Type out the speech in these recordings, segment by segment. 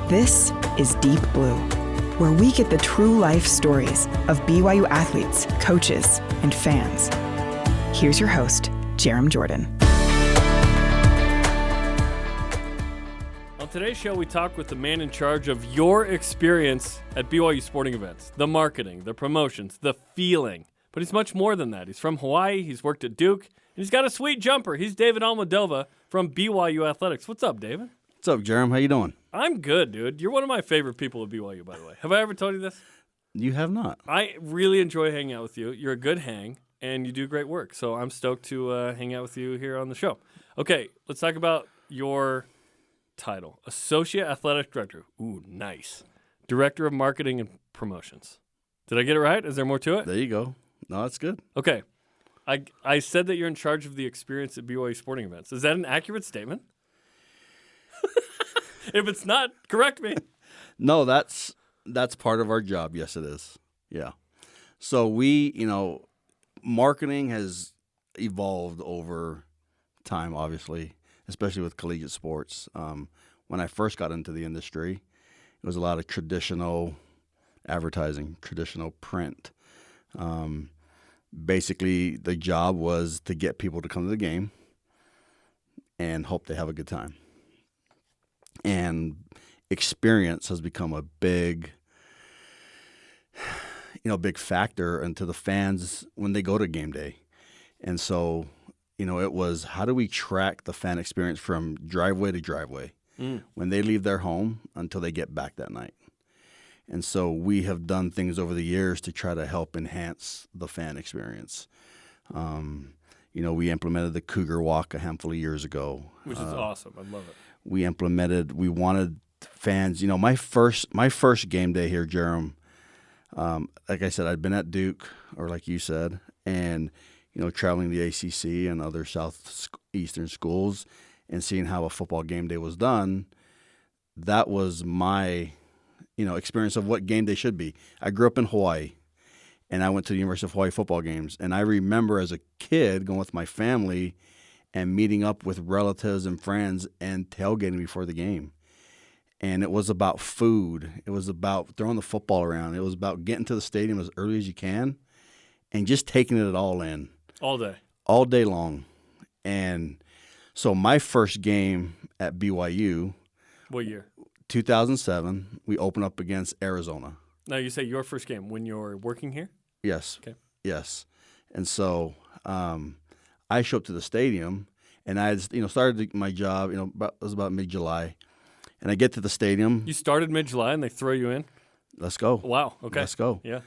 This is Deep Blue, where we get the true life stories of BYU athletes, coaches, and fans. Here's your host, Jarom Jordan. On today's show, we talk with the man in charge of your experience at BYU sporting events, the marketing, the promotions, the feeling. But he's much more than that. He's from Hawaii, he's worked at Duke, and he's got a sweet jumper. He's David Almodova from BYU Athletics. What's up, David? What's up, Jarom? How you doing? I'm good, dude. You're one of my favorite people at BYU, by the way. Have I ever told you this? You have not. I really enjoy hanging out with you. You're a good hang, and you do great work. So I'm stoked to hang out with you here on the show. Okay, let's talk about your title. Associate Athletic Director. Ooh, nice. Director of Marketing and Promotions. Did I get it right? Is there more to it? There you go. No, that's good. Okay. I said that you're in charge of the experience at BYU sporting events. Is that an accurate statement? If it's not, correct me. No, that's part of our job. Yes, it is. Yeah. So marketing has evolved over time, obviously, especially with collegiate sports. When I first got into the industry, it was a lot of traditional advertising, traditional print. Basically, the job was to get people to come to the game and hope they have a good time. And experience has become a big factor into the fans when they go to game day. And so, it was, how do we track the fan experience from driveway to driveway when they leave their home until they get back that night? And so we have done things over the years to try to help enhance the fan experience. We implemented the Cougar Walk a handful of years ago. Which is awesome. I love it. We wanted fans, my first game day here, Jarom, like I said, I'd been at Duke, or like you said, and, traveling the ACC and other southeastern schools and seeing how a football game day was done. That was my, experience of what game day should be. I grew up in Hawaii, and I went to the University of Hawaii football games, and I remember as a kid going with my family and meeting up with relatives and friends and tailgating before the game. And it was about food. It was about throwing the football around. It was about getting to the stadium as early as you can and just taking it all in. All day. All day long. And so my first game at BYU. What year? 2007. We opened up against Arizona. Now, you say your first game when you're working here? Yes. Okay. Yes. And so I show up to the stadium, and I had, started my job, it was about mid-July. And I get to the stadium. You started mid-July and they throw you in? Let's go. Wow. Okay. Let's go. Yeah.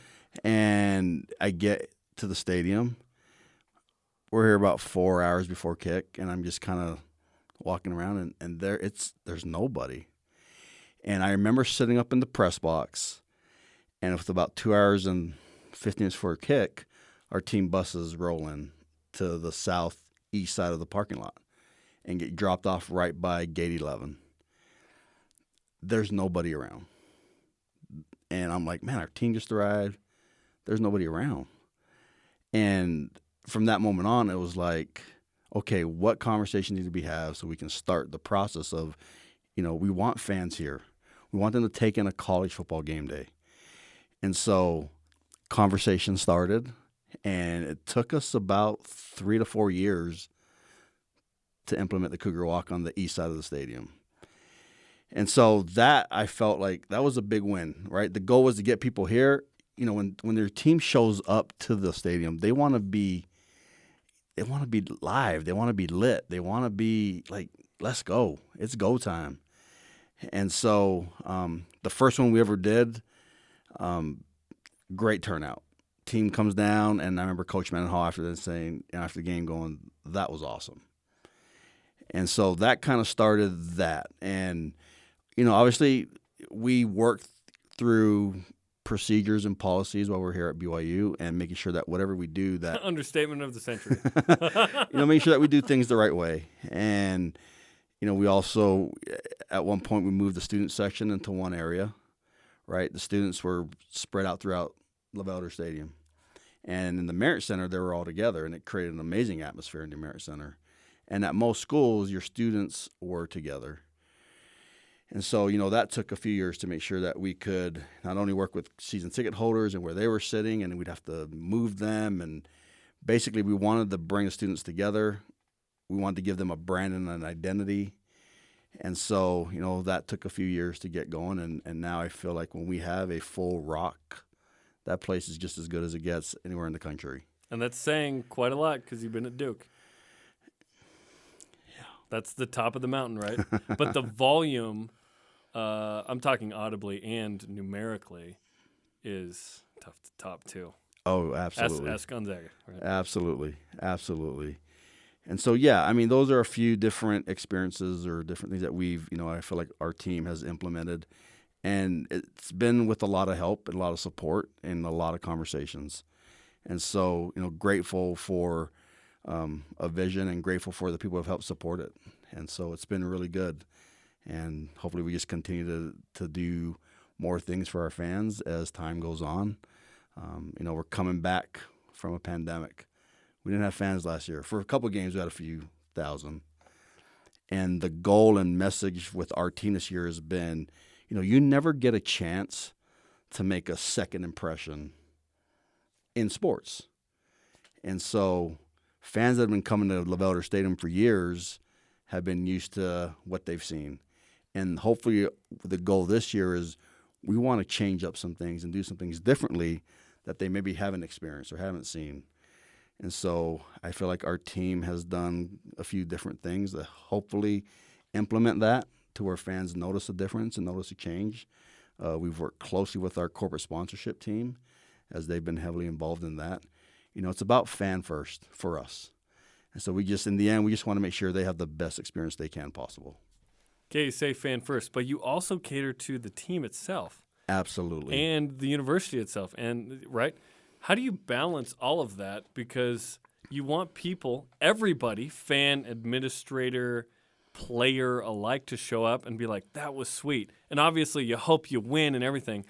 And I get to the stadium. We're here about 4 hours before kick, and I'm just kind of walking around, and there's nobody. And I remember sitting up in the press box, and with about 2 hours and 15 minutes before kick, our team buses roll in to the southeast side of the parking lot and get dropped off right by gate 11. There's nobody around. And I'm like, man, our team just arrived. There's nobody around. And from that moment on, it was like, okay, what conversation need to be had so we can start the process of, we want fans here. We want them to take in a college football game day. And so conversation started, and it took us about 3 to 4 years to implement the Cougar Walk on the east side of the stadium. And so that, I felt like that was a big win, right? The goal was to get people here. When their team shows up to the stadium, they want to be live. They want to be lit. They want to be like, let's go. It's go time. And so the first one we ever did, great turnout. Team comes down, and I remember Coach Mendenhall after the game going, that was awesome. And so that kind of started that. And, obviously we worked through procedures and policies while we're here at BYU and making sure that whatever we do that understatement of the century, making sure that we do things the right way. And, we also, at one point, we moved the student section into one area, right? The students were spread out throughout LaVelder Stadium. And in the Merit Center, they were all together, and it created an amazing atmosphere in the Merit Center. And at most schools, your students were together. And so, that took a few years to make sure that we could not only work with season ticket holders and where they were sitting, and we'd have to move them. And basically, we wanted to bring the students together. We wanted to give them a brand and an identity. And so, that took a few years to get going. And now I feel like when we have a full rock, that place is just as good as it gets anywhere in the country. And that's saying quite a lot because you've been at Duke. Yeah. That's the top of the mountain, right? But the volume, I'm talking audibly and numerically, is tough to top too. Oh, absolutely. Ask Gonzaga. Right? Absolutely. And so, yeah, those are a few different experiences or different things that we've, I feel like our team has implemented. And it's been with a lot of help and a lot of support and a lot of conversations. And so, grateful for a vision and grateful for the people who have helped support it. And so it's been really good. And hopefully we just continue to do more things for our fans as time goes on. We're coming back from a pandemic. We didn't have fans last year. For a couple of games, we had a few thousand. And the goal and message with our team this year has been, you never get a chance to make a second impression in sports. And so fans that have been coming to LaVell Stadium for years have been used to what they've seen. And hopefully the goal this year is we want to change up some things and do some things differently that they maybe haven't experienced or haven't seen. And so I feel like our team has done a few different things to hopefully implement that to where fans notice a difference and notice a change. We've worked closely with our corporate sponsorship team as they've been heavily involved in that. It's about fan first for us. And so in the end, we just want to make sure they have the best experience they can possible. Okay, you say fan first, but you also cater to the team itself. Absolutely. And the university itself. And, right? How do you balance all of that? Because you want people, everybody, fan, administrator, player alike, to show up and be like, that was sweet. And obviously you hope you win and everything.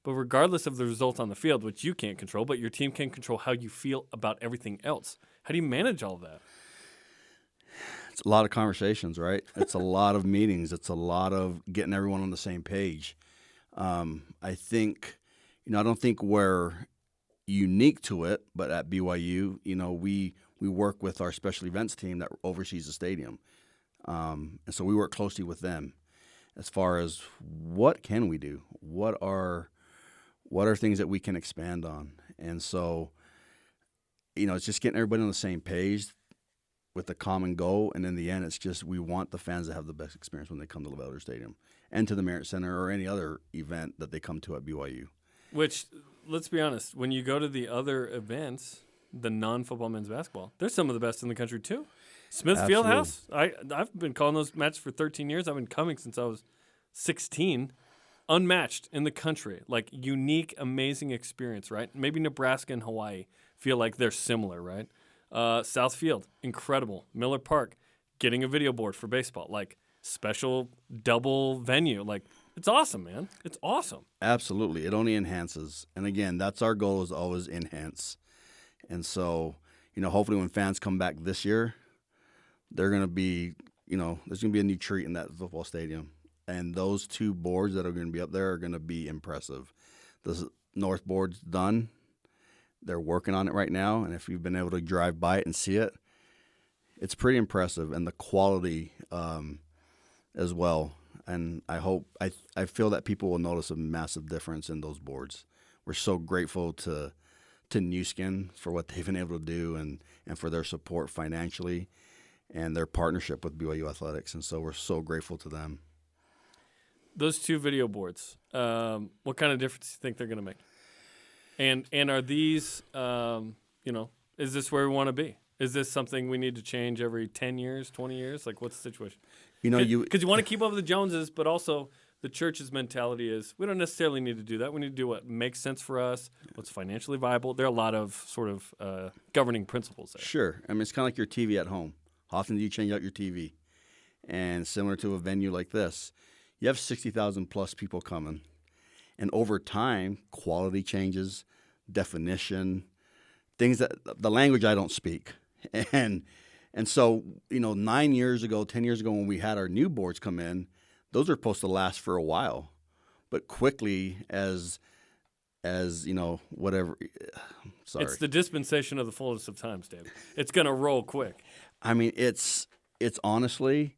But regardless of the result on the field, which you can't control, but your team can control how you feel about everything else. How do you manage all of that? It's a lot of conversations, right? It's a lot of meetings. It's a lot of getting everyone on the same page. I think, I don't think we're unique to it, but at BYU, we work with our special events team that oversees the stadium. And so we work closely with them as far as what can we do? What are things that we can expand on? And so, it's just getting everybody on the same page with a common goal. And in the end, it's just we want the fans to have the best experience when they come to LaVell Stadium and to the Marriott Center or any other event that they come to at BYU. Which, let's be honest, when you go to the other events, the non-football men's basketball, they're some of the best in the country too. Smith Fieldhouse, I've been calling those matches for 13 years. I've been coming since I was 16. Unmatched in the country, like unique, amazing experience, right? Maybe Nebraska and Hawaii feel like they're similar, right? Southfield, incredible. Miller Park, getting a video board for baseball, like special double venue. Like, it's awesome, man. It's awesome. Absolutely. It only enhances. And again, that's our goal, is always enhance. And so, hopefully when fans come back this year, they're going to be, there's going to be a new treat in that football stadium. And those two boards that are going to be up there are going to be impressive. The north board's done. They're working on it right now. And if you've been able to drive by it and see it, it's pretty impressive. And the quality as well. And I feel that people will notice a massive difference in those boards. We're so grateful to New Skin for what they've been able to do and for their support financially and their partnership with BYU Athletics. And so we're so grateful to them. Those two video boards, what kind of difference do you think they're going to make? And are these, is this where we want to be? Is this something we need to change every 10 years, 20 years? Like, what's the situation? Because you want to keep up with the Joneses, but also the church's mentality is we don't necessarily need to do that. We need to do what makes sense for us, what's financially viable. There are a lot of sort of governing principles there. Sure. It's kind of like your TV at home. How often do you change out your TV? And similar to a venue like this, you have 60,000 plus people coming. And over time, quality changes, definition, things that the language I don't speak. And so, 9 years ago, 10 years ago, when we had our new boards come in, those are supposed to last for a while, but quickly as whatever. Sorry, It's the dispensation of the fullness of times, Dave. It's gonna roll quick. I mean, it's honestly,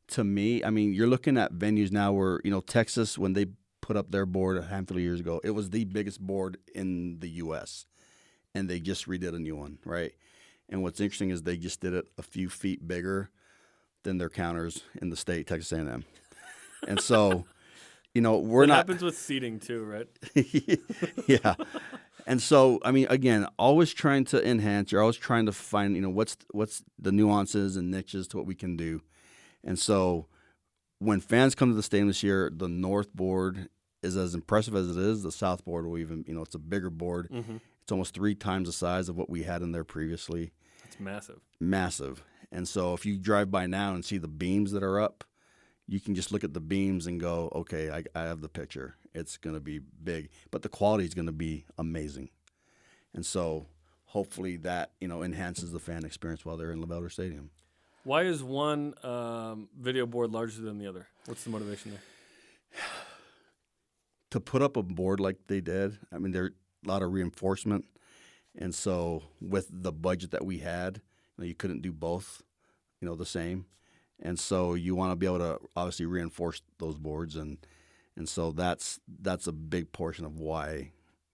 to me, I mean, you're looking at venues now where Texas, when they put up their board a handful of years ago, it was the biggest board in the U.S. and they just redid a new one, right? And what's interesting is they just did it a few feet bigger than their counters in the state, Texas A&M. And so, we're not. It happens with seating too, right? Yeah. And so, I mean, again, always trying to enhance. You're always trying to find, what's the nuances and niches to what we can do. And so, when fans come to the stadium this year, the North board is as impressive as it is. The South board will even, it's a bigger board. Mm-hmm. It's almost 3 times the size of what we had in there previously. It's massive. Massive. And so, if you drive by now and see the beams that are up, you can just look at the beams and go, okay, I have the picture. It's going to be big, but the quality is going to be amazing. And so hopefully that, enhances the fan experience while they're in LaBelle Stadium. Why is one video board larger than the other? What's the motivation there? To put up a board like they did, I mean, there's a lot of reinforcement. And so with the budget that we had, you couldn't do both, the same. And so you want to be able to obviously reinforce those boards, and so that's a big portion of why.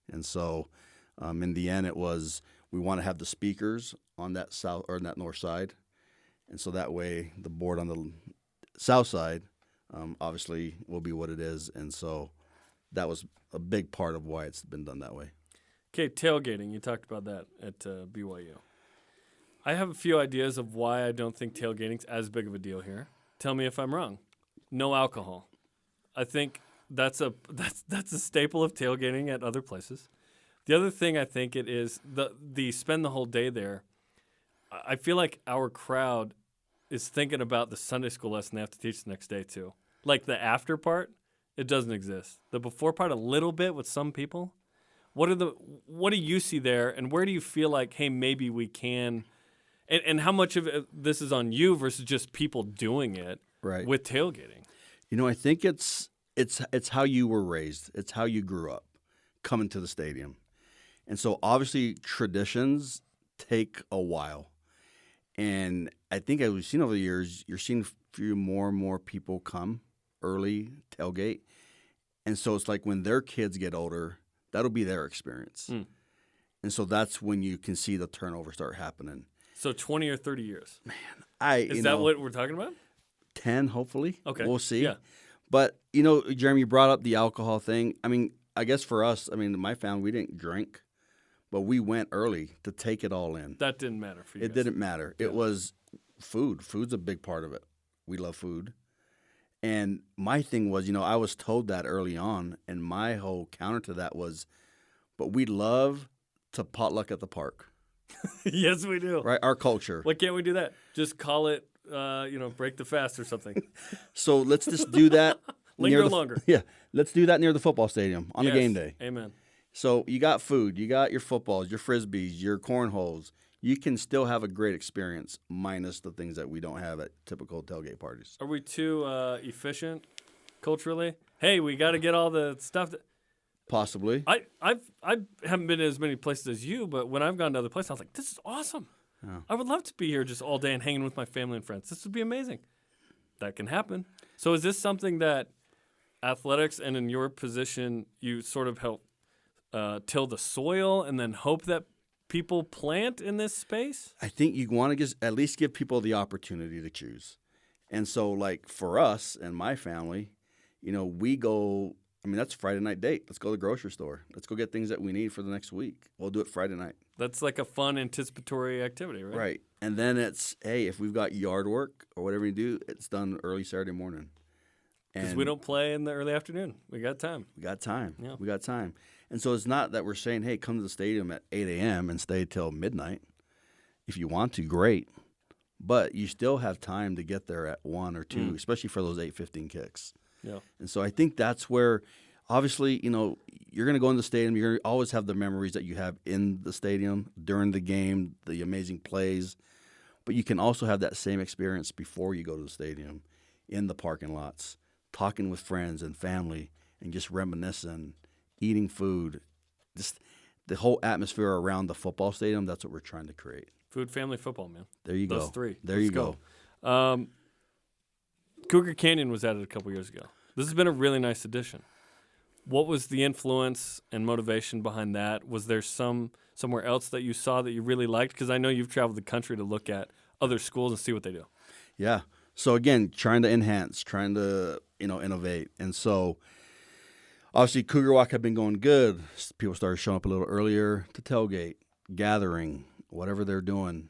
And so in the end, it was we want to have the speakers on that south or on that north side, and so that way the board on the south side obviously will be what it is, and so that was a big part of why it's been done that way. Okay, tailgating. You talked about that at BYU. I have a few ideas of why I don't think tailgating's as big of a deal here. Tell me if I'm wrong. No alcohol. I think that's a staple of tailgating at other places. The other thing I think it is the spend the whole day there. I feel like our crowd is thinking about the Sunday school lesson they have to teach the next day too. Like the after part, it doesn't exist. The before part a little bit with some people. What do you see there, and where do you feel like, hey, maybe we can? And how much of this is on you versus just people doing it with tailgating? I think it's how you were raised. It's how you grew up coming to the stadium. And so obviously traditions take a while. And I think as we've seen over the years, you're seeing more and more people come early tailgate. And so it's like when their kids get older, that'll be their experience. Mm. And so that's when you can see the turnover start happening. So 20 or 30 years. Man, is that what we're talking about? 10, hopefully. Okay. We'll see. Yeah. But, Jeremy, you brought up the alcohol thing. I mean, I guess for us, my family, we didn't drink, but we went early to take it all in. That didn't matter for you It guys. didn't matter. Yeah. It was food. Food's a big part of it. We love food. And my thing was, I was told that early on, and my whole counter to that was, but we love to potluck at the park. Yes, we do. Right? Our culture. Why can't we do that? Just call it, break the fast or something. So let's just do that. Linger longer. Yeah. Let's do that near the football stadium on a game day. Amen. So you got food. You got your footballs, your Frisbees, your cornholes. You can still have a great experience minus the things that we don't have at typical tailgate parties. Are we too efficient culturally? Hey, we got to get all the stuff that... Possibly. I haven't been to as many places as you, but when I've gone to other places, I was like, this is awesome. Oh. I would love to be here just all day and hanging with my family and friends. This would be amazing. That can happen. So is this something that athletics and in your position you sort of help till the soil and then hope that people plant in this space? I think you want to at least give people the opportunity to choose. And so, like, for us and my family, we go... that's Friday night date. Let's go to the grocery store. Let's go get things that we need for the next week. We'll do it Friday night. That's like a fun anticipatory activity, right? Right. And then it's, hey, if we've got yard work or whatever you do, it's done early Saturday morning. Because we don't play in the early afternoon. We got time. Yeah. We got time. And so it's not that we're saying, hey, come to the stadium at 8 a.m. and stay till midnight. If you want to, great. But you still have time to get there at 1 or 2, especially for those 8:15 kicks. Yeah. And so I think that's where, obviously, you're going to go in the stadium. You're going to always have the memories that you have in the stadium during the game, the amazing plays. But you can also have that same experience before you go to the stadium in the parking lots. talking with friends and family and just reminiscing, eating food, just the whole atmosphere around the football stadium. That's what we're trying to create. Food, family, football, man. There you go. Those three. There Let's you go. Cougar Canyon was added a couple years ago. This has been a really nice addition. What was the influence and motivation behind that? Was there somewhere else that you saw that you really liked? Because I know you've traveled the country to look at other schools and see what they do. Yeah. So again, trying to enhance, trying to innovate, and so obviously Cougar Walk had been going good. People started showing up a little earlier to tailgate, gathering, whatever they're doing,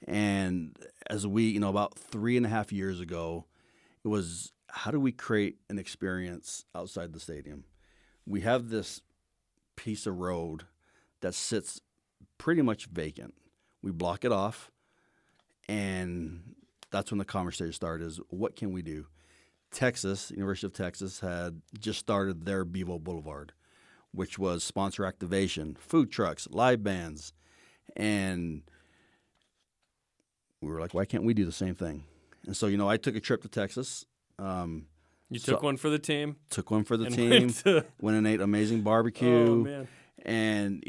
and as we about 3.5 years ago, it was how do we create an experience outside the stadium? We have this piece of road that sits pretty much vacant. We block it off, and that's when the conversation started is what can we do? University of Texas had just started their Bevo Boulevard, which was sponsor activation, food trucks, live bands, and we were like, why can't we do the same thing? And so, I took a trip to Texas. You took one for the team? Took one for the team. Went and ate amazing barbecue. Oh, man. And,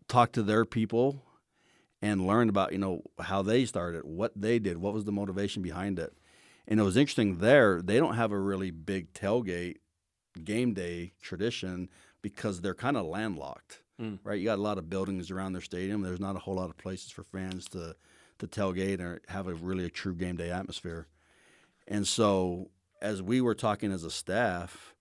talked to their people and learned about, how they started, what they did, what was the motivation behind it. And it was interesting there, they don't have a really big tailgate game day tradition because they're kind of landlocked, right? You got a lot of buildings around their stadium. There's not a whole lot of places for fans to tailgate or have a true game day atmosphere. And so as we were talking as a staff,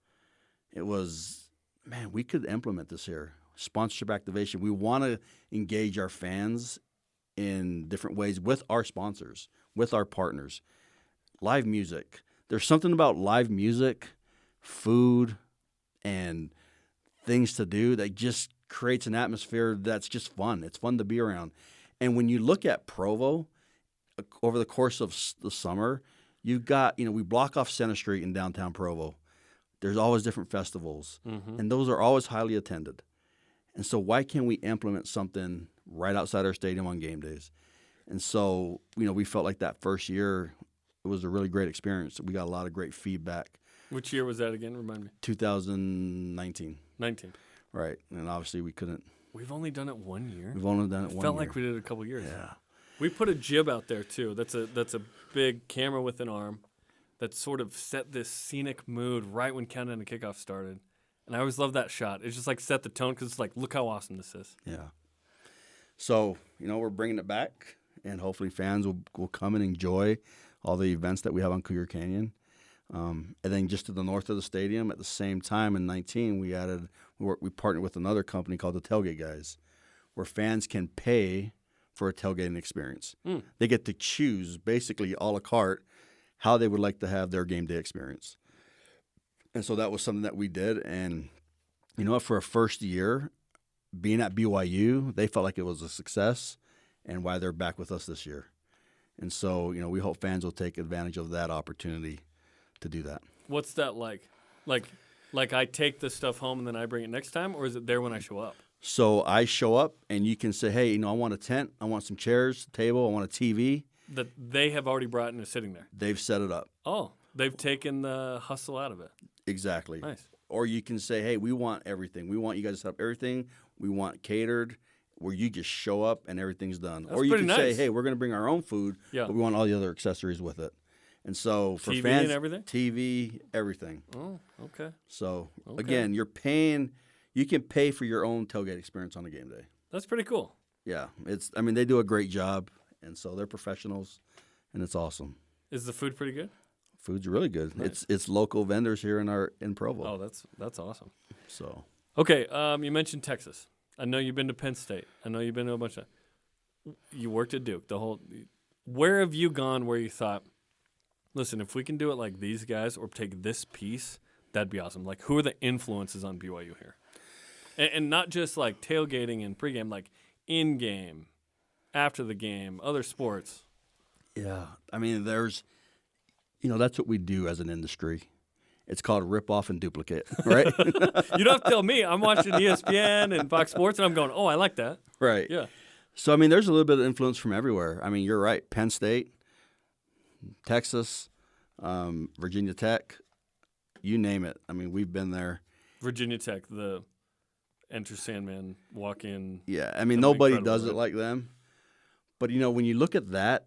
it was, man, we could implement this here. Sponsorship activation. We want to engage our fans in different ways with our sponsors, with our partners. Live music. There's something about live music, food, and things to do that just creates an atmosphere that's just fun. It's fun to be around. And when you look at Provo, over the course of the summer, you've got, we block off Center Street in downtown Provo. There's always different festivals, and those are always highly attended. And so why can't we implement something right outside our stadium on game days? And so, we felt like that first year, it was a really great experience. We got a lot of great feedback. Which year was that again? Remind me. 2019. 19. Right. And obviously we couldn't. We've only done it 1 year. We've only done it 1 year. Felt like we did it a couple years. Yeah. We put a jib out there too. That's a big camera with an arm that sort of set this scenic mood right when countdown and kickoff started. And I always love that shot. It's just like set the tone because it's like, look how awesome this is. Yeah. So, we're bringing it back, and hopefully fans will come and enjoy all the events that we have on Cougar Canyon. And then just to the north of the stadium at the same time in 19, we partnered with another company called the Tailgate Guys, where fans can pay for a tailgating experience. They get to choose basically a la carte how they would like to have their game day experience. And so that was something that we did. And, for a first year, being at BYU, they felt like it was a success and why they're back with us this year. And so, we hope fans will take advantage of that opportunity to do that. What's that like? Like I take this stuff home and then I bring it next time, or is it there when I show up? So I show up and you can say, hey, I want a tent, I want some chairs, a table, I want a TV. That they have already brought and is sitting there. They've set it up. Oh, they've taken the hustle out of it. Exactly. Nice. Or you can say, hey, we want everything. We want you guys to set up everything. We want catered, where you just show up and everything's done. That's or you pretty can say, nice. hey, we're going to bring our own food, Yeah. but we want all the other accessories with it. And so for TV fans, and everything? TV, everything. Oh, okay. So Okay. again, you're paying. You can pay for your own tailgate experience on a game day. That's pretty cool. Yeah, they do a great job, and so they're professionals, and it's awesome. Is the food pretty good? Food's really good. Nice. It's local vendors here in Provo. Oh, that's awesome. So Okay, you mentioned Texas. I know you've been to Penn State. I know you've been to a bunch of. You worked at Duke. Where have you gone where you thought, listen, if we can do it like these guys or take this piece, that'd be awesome. Like, who are the influences on BYU here? And not just like tailgating and pregame, like in-game, after the game, other sports. yeah, there's, that's what we do as an industry. It's called rip off and duplicate, right? You don't have to tell me. I'm watching ESPN and Fox Sports, and I'm going, oh, I like that. Right. Yeah. So, there's a little bit of influence from everywhere. You're right. Penn State, Texas, Virginia Tech, You name it. I mean, we've been there. Virginia Tech, the Enter Sandman walk-in. Yeah, I mean, nobody does it like them. But, when you look at that,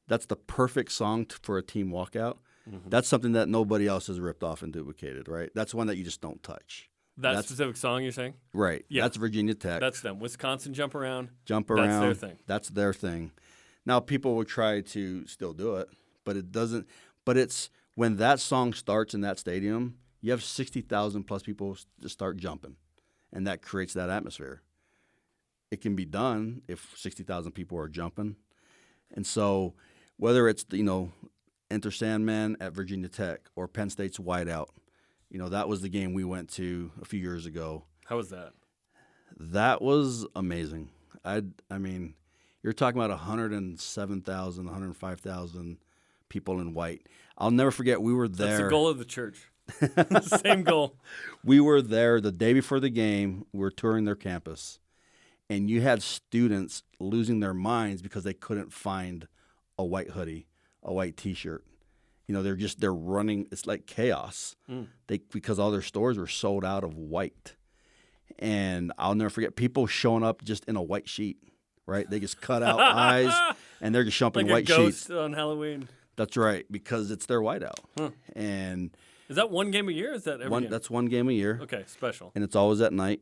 that's the perfect song for a team walkout. Mm-hmm. That's something that nobody else has ripped off and duplicated, right? That's one that you just don't touch. That specific song you're saying? Right. Yeah. That's Virginia Tech. That's them. Wisconsin Jump Around. Jump Around. That's their thing. That's their thing. Now, people will try to still do it, but it doesn't. But it's when that song starts in that stadium, you have 60,000 plus people to start jumping, and that creates that atmosphere. It can be done if 60,000 people are jumping. And so whether it's, Enter Sandman at Virginia Tech or Penn State's Whiteout, that was the game we went to a few years ago. How was that? That was amazing. I mean, you're talking about 107,000, 105,000 people in white. I'll never forget, we were there. That's the goal of the church. Same goal. We were there the day before the game. We were touring their campus. And you had students losing their minds because they couldn't find a white hoodie, a white T-shirt. They're running. It's like chaos. Because all their stores were sold out of white. And I'll never forget people showing up just in a white sheet, right? They just cut out eyes, and they're just jumping like white a ghost sheets on Halloween. That's right, because it's their whiteout. Huh. And is that one game a year? Or is that every game? That's one game a year. Okay, special. And it's always at night.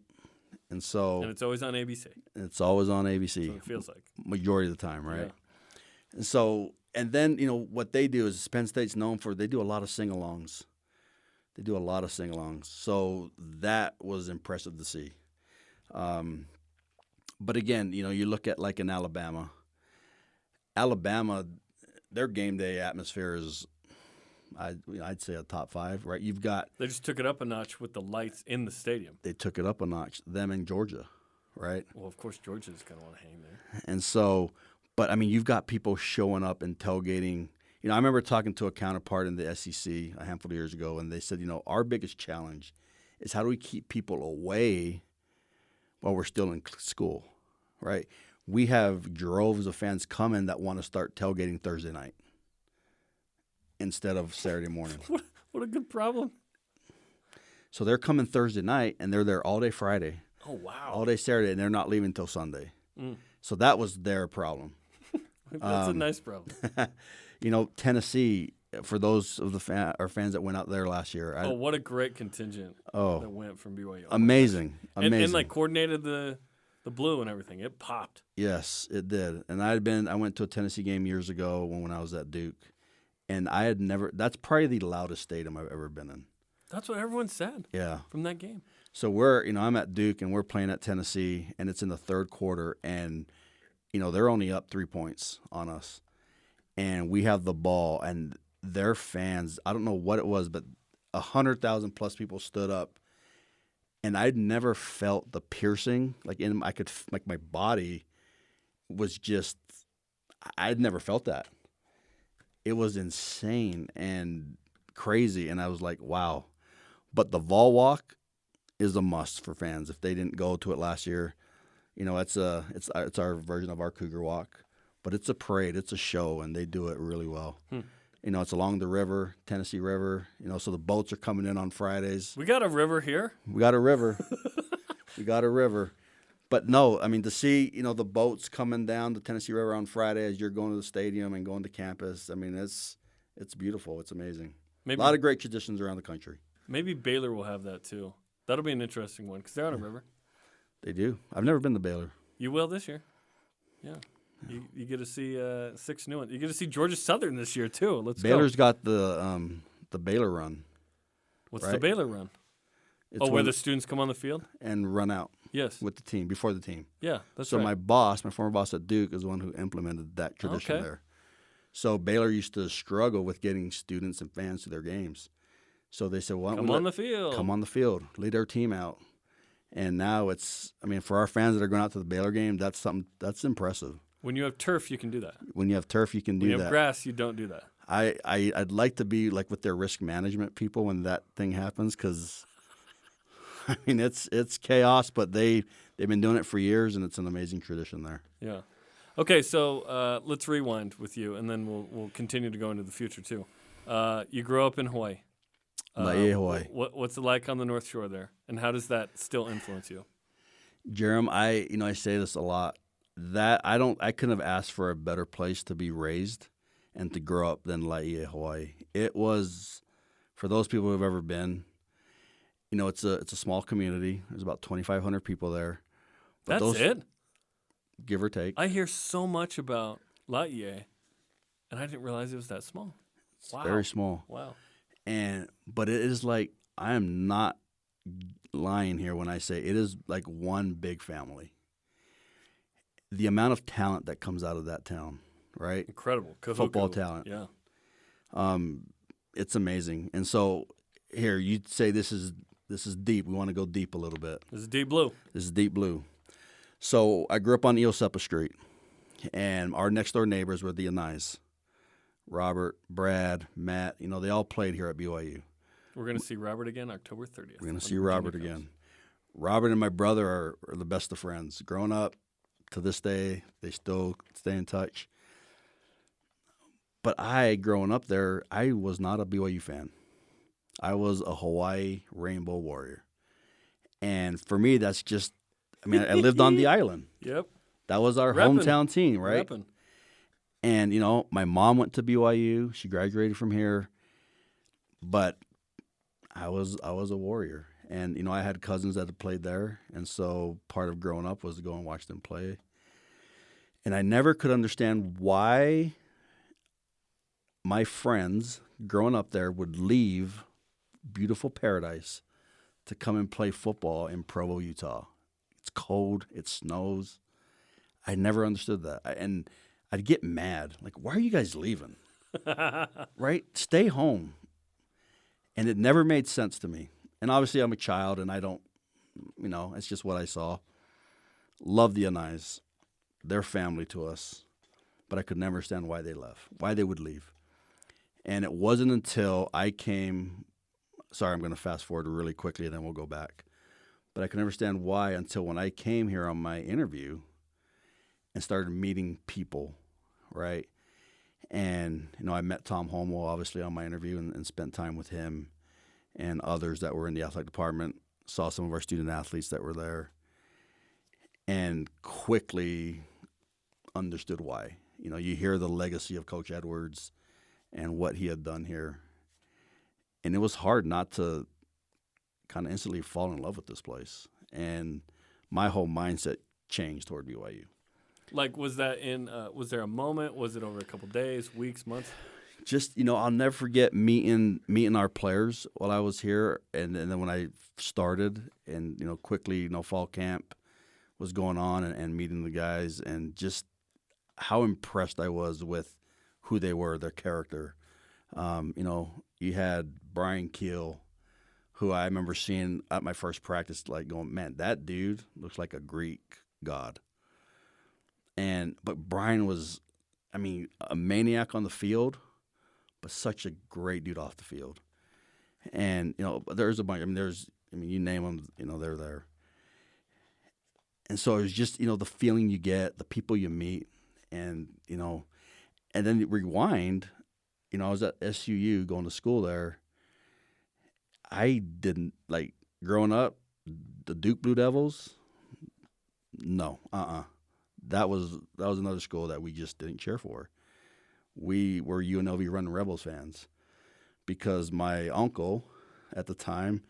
And it's always on ABC. It's always on ABC. So it feels like. Majority of the time, right? Yeah. And then, what they do is Penn State's known for, they do a lot of sing-alongs. So that was impressive to see. But again, you look at like in Alabama, their game day atmosphere is, I'd say a top 5, right? They just took it up a notch with the lights in the stadium. They took it up a notch. Them in Georgia, right? Well, of course, Georgia's going to want to hang there. And so, but I mean, you've got people showing up and tailgating. I remember talking to a counterpart in the SEC a handful of years ago, and they said, our biggest challenge is how do we keep people away while we're still in school, right? We have droves of fans coming that want to start tailgating Thursday night instead of Saturday morning. What a good problem. So they're coming Thursday night, and they're there all day Friday. Oh, wow. All day Saturday, and they're not leaving until Sunday. So that was their problem. That's a nice problem. Tennessee, for those of the fans that went out there last year. What a great contingent that went from BYU. Amazing. And like coordinated the blue and everything. It popped. Yes, it did. And I went to a Tennessee game years ago when I was at Duke. And that's probably the loudest stadium I've ever been in. That's what everyone said. Yeah. From that game. So I'm at Duke and we're playing at Tennessee, and it's in the third quarter, and they're only up 3 points on us, and we have the ball, and their fans, I don't know what it was, but 100,000 plus people stood up, and I'd never felt the piercing my body was just, I'd never felt that. It was insane and crazy, and I was like, wow. But the Vol Walk is a must for fans. If they didn't go to it last year, it's our version of our Cougar Walk, but it's a parade, it's a show, and they do it really well. It's along the river, Tennessee River. So the boats are coming in on Fridays. We got a river here. We got a river. But no, I mean, to see the boats coming down the Tennessee River on Friday as you're going to the stadium and going to campus, I mean, it's beautiful. It's amazing. A lot of great traditions around the country. Maybe Baylor will have that too. That'll be an interesting one because they're on a river. They do. I've never been to Baylor. You will this year. Yeah. You get to see 6 new ones. You get to see Georgia Southern this year too. Baylor's got the Baylor Run. What's the Baylor Run? It's where the students come on the field and run out. Yes. With the team, before the team. Yeah, that's so right. my former boss at Duke is the one who implemented that tradition there. So Baylor used to struggle with getting students and fans to their games. So they said, well, come on the field, lead our team out. And now for our fans that are going out to the Baylor game, that's impressive. When you have turf, you can do that. When you have turf, you can do that. When you have grass, you don't do that. I'd like to be like with their risk management people when that thing happens, because I mean it's chaos, but they've been doing it for years, and it's an amazing tradition there. Yeah. Okay, so let's rewind with you, and then we'll continue to go into the future too. You grew up in Hawaii. Laie, Hawaii. What's it like on the North Shore there, and how does that still influence you? Jarom, I say this a lot. That I couldn't have asked for a better place to be raised and to grow up than Laie, Hawaii. It was, for those people who have ever been, it's a small community. There's about 2,500 people there. But That's it? Give or take. I hear so much about Laie, and I didn't realize it was that small. It's very small. Wow. But it is like, I am not lying here when I say it is like one big family. The amount of talent that comes out of that town, right? Incredible. Football talent. Yeah. It's amazing. And so here, you'd say this is deep. We want to go deep a little bit. This is deep blue. This is deep blue. So I grew up on Iosepa Street, and our next door neighbors were the Anais. Robert, Brad, Matt, they all played here at BYU. We're going to see Robert again October 30th. We're going to see Robert again. Robert and my brother are the best of friends. Growing up, to this day, they still stay in touch. But growing up there, I was not a BYU fan. I was a Hawaii Rainbow Warrior. And for me, that's just, I lived on the island. Yep. That was our hometown team, right? Reppin'. And, my mom went to BYU. She graduated from here. But I was a Warrior. And, I had cousins that had played there. And so part of growing up was to go and watch them play. And I never could understand why my friends growing up there would leave beautiful Paradise to come and play football in Provo, Utah. It's cold. It snows. I never understood that. And I'd get mad. Like, why are you guys leaving? Right? Stay home. And it never made sense to me. And obviously I'm a child and I don't, it's just what I saw. Love the Anais. They're family to us. But I could never understand why they left, why they would leave. And it wasn't until I came, sorry, I'm going to fast forward really quickly and then we'll go back. But I could never understand why until when I came here on my interview and started meeting people, right? And, I met Tom Holmwell, obviously, on my interview and spent time with him and others that were in the athletic department, saw some of our student athletes that were there, and quickly understood why. You hear the legacy of Coach Edwards and what he had done here. And it was hard not to kind of instantly fall in love with this place. And my whole mindset changed toward BYU. Like, was that was there a moment? Was it over a couple days, weeks, months? Just, I'll never forget meeting our players while I was here. And then when I started and, quickly, fall camp was going on and meeting the guys and just how impressed I was with who they were, their character. You had Brian Keel, who I remember seeing at my first practice, like going, man, that dude looks like a Greek god. But Brian was, a maniac on the field, but such a great dude off the field. And, there's a bunch, you name them, they're there. And so it was just, the feeling you get, the people you meet, and then you rewind, I was at SUU going to school there. I didn't, growing up, the Duke Blue Devils, no, That was another school that we just didn't cheer for. We were UNLV Running Rebels fans because my uncle at the time,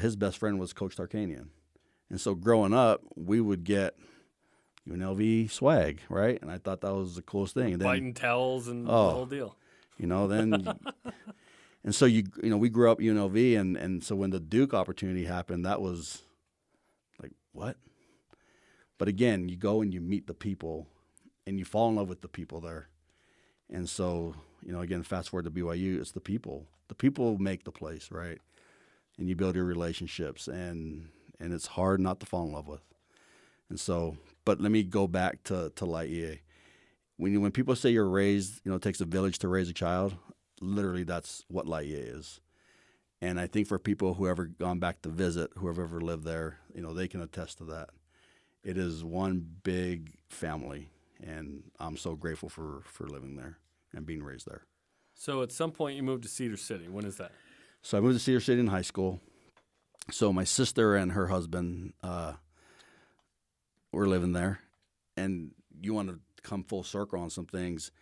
his best friend was Coach Tarkanian. And so growing up, we would get UNLV swag, right? And I thought that was the coolest thing. And then, biting towels and the whole deal. And so we grew up UNLV, and so when the Duke opportunity happened, that was like, what? But again, you go and you meet the people, and you fall in love with the people there. And so, again, fast forward to BYU, it's the people. The people make the place, right? And you build your relationships, and it's hard not to fall in love with. And so, but let me go back to Laie. When people say you're raised, it takes a village to raise a child, literally that's what Laie is. And I think for people who ever gone back to visit, whoever ever lived there, they can attest to that. It is one big family, and I'm so grateful for living there and being raised there. So at some point you moved to Cedar City. When is that? So I moved to Cedar City in high school. So my sister and her husband were living there. And you want to come full circle on some things.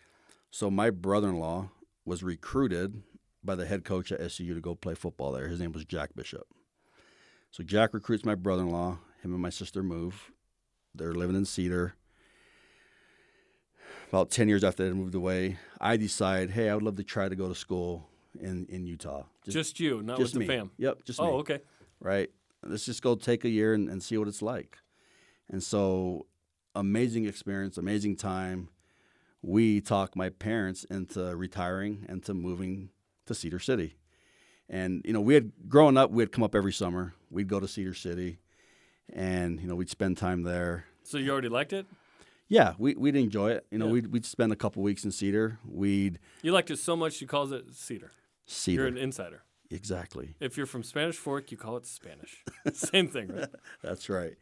So my brother-in-law was recruited by the head coach at SCU to go play football there. His name was Jack Bishop. So Jack recruits my brother-in-law. Him and my sister move. They're living in Cedar. About 10 years after they moved away, I decide, hey, I would love to try to go to school in Utah. Just you, not just with me. the fam. Yep, just me. Oh, okay. Right? Let's just go take a year and see what it's like. And so, amazing experience, amazing time. We talked my parents into retiring and to moving to Cedar City. And, growing up, we had come up every summer. We'd go to Cedar City, and, we'd spend time there. So you already liked it? Yeah, we'd enjoy it. We'd spend a couple weeks in Cedar. You liked it so much you called it Cedar. Cedar. You're an insider. Exactly. If you're from Spanish Fork, you call it Spanish. Same thing, right? That's right.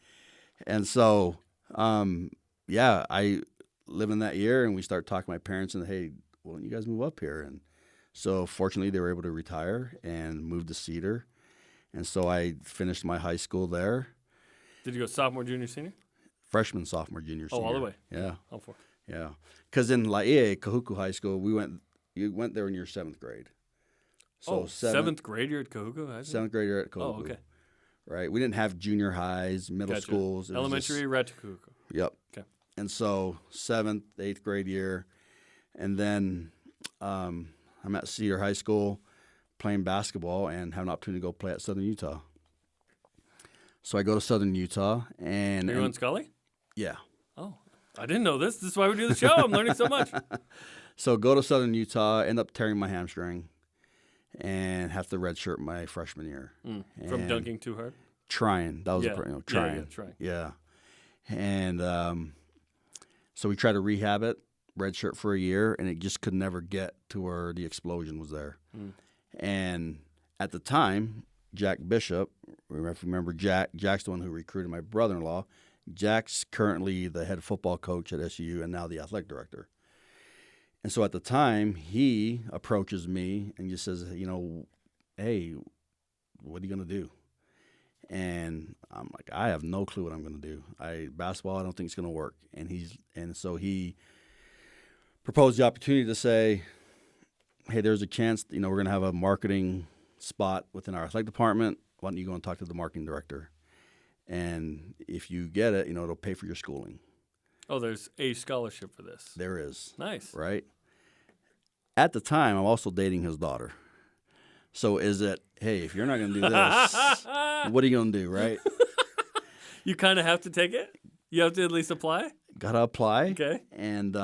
And so, I live in that year, and we start talking to my parents, and hey, why don't you guys move up here? And so, fortunately, they were able to retire and move to Cedar. And so I finished my high school there. Did you go sophomore, junior, senior? Freshman, sophomore, junior, senior. Oh, all the way. Yeah. All four. Yeah. Because in Laie, Kahuku High School, you went there in your 7th grade. So seventh grade you're at Kahuku High School? 7th grade you're at Kahuku. Oh, okay. Right. We didn't have junior highs, middle schools. Elementary, right to Kahuku. Yep. Okay. And so 7th, 8th grade year. And then I'm at Cedar High School playing basketball and have an opportunity to go play at Southern Utah. So I go to Southern Utah. And are you in Scully? Yeah. Oh, I didn't know this. This is why we do the show. I'm learning so much. So go to Southern Utah, end up tearing my hamstring, and have to redshirt my freshman year. From dunking too hard? Trying. That was trying. Yeah, trying. Yeah. And so we tried to rehab it, redshirt for a year, and it just could never get to where the explosion was there. And at the time, Jack Bishop, remember Jack's the one who recruited my brother-in-law. Jack's currently the head football coach at SU and now the athletic director. And so at the time, he approaches me and just says, hey, what are you going to do? And I'm like, I have no clue what I'm going to do. Basketball, I don't think it's going to work. And so he proposed the opportunity to say, hey, there's a chance, we're going to have a marketing spot within our athletic department. Why don't you go and talk to the marketing director? And if you get it, it'll pay for your schooling. Oh, there's a scholarship for this. There is. Nice. Right? At the time, I'm also dating his daughter. So is it, hey, if you're not going to do this, what are you going to do, right? You kind of have to take it? You have to at least apply? Got to apply. Okay. And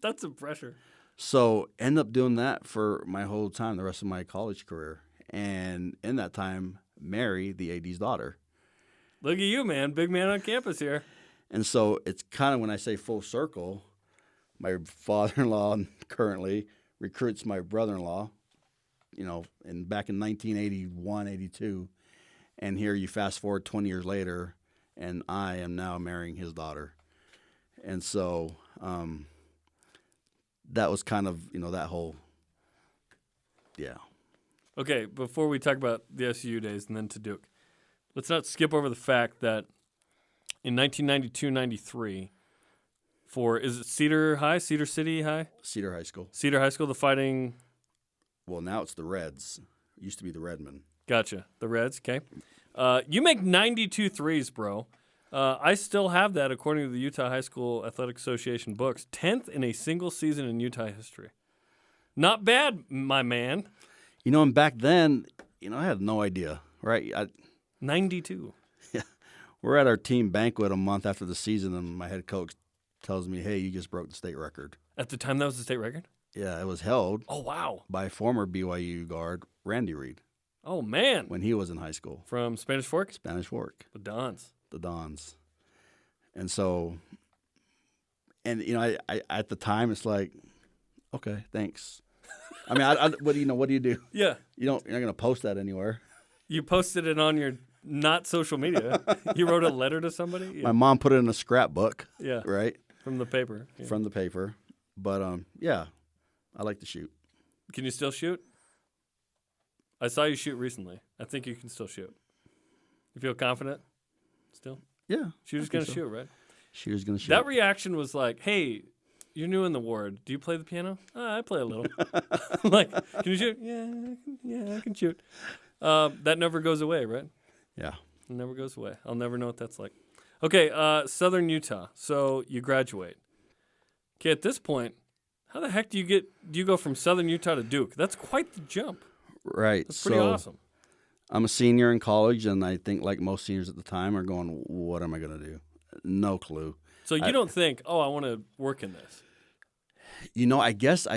that's some pressure. So end up doing that for my whole time, the rest of my college career. And in that time, marry the AD's daughter. Look at you, man. Big man on campus here. And so it's kind of when I say full circle, my father-in-law currently recruits my brother-in-law, back in 1981, 82. And here you fast forward 20 years later, and I am now marrying his daughter. And so that was kind of, that whole, yeah. Okay, before we talk about the SU days and then to Duke, let's not skip over the fact that in 1992-93, is it Cedar City High? Cedar High School. Cedar High School, the Fighting... Well, now it's the Reds. It used to be the Redmen. Gotcha. The Reds, okay. You make 92 threes, bro. I still have that according to the Utah High School Athletic Association books. 10th in a single season in Utah history. Not bad, my man. And back then, I had no idea, right? 92. Yeah. We're at our team banquet a month after the season, and my head coach tells me, hey, you just broke the state record. At the time, that was the state record? Yeah, it was held. Oh, wow. By former BYU guard Randy Reed. Oh, man. When he was in high school. From Spanish Fork? Spanish Fork. The Dons. And so, I at the time, it's like, okay, thanks. I mean, what do you do? Yeah. You're not going to post that anywhere. You posted it on your not social media. You wrote a letter to somebody? Yeah. My mom put it in a scrapbook. Yeah. Right? From the paper. Yeah. From the paper. But, yeah, I like to shoot. Can you still shoot? I saw you shoot recently. I think you can still shoot. You feel confident still? Yeah. Shooter's going to shoot, right? Shooter's going to shoot. That reaction was like, hey, you're new in the ward. Do you play the piano? I play a little. Like, can you shoot? Yeah, I can shoot. That never goes away, right? Yeah. It never goes away. I'll never know what that's like. Okay, Southern Utah. So you graduate. Okay, at this point, how the heck do you go from Southern Utah to Duke? That's quite the jump. Right. That's pretty awesome. I'm a senior in college, and I think like most seniors at the time are going, what am I going to do? No clue. So you don't think, I want to work in this? I guess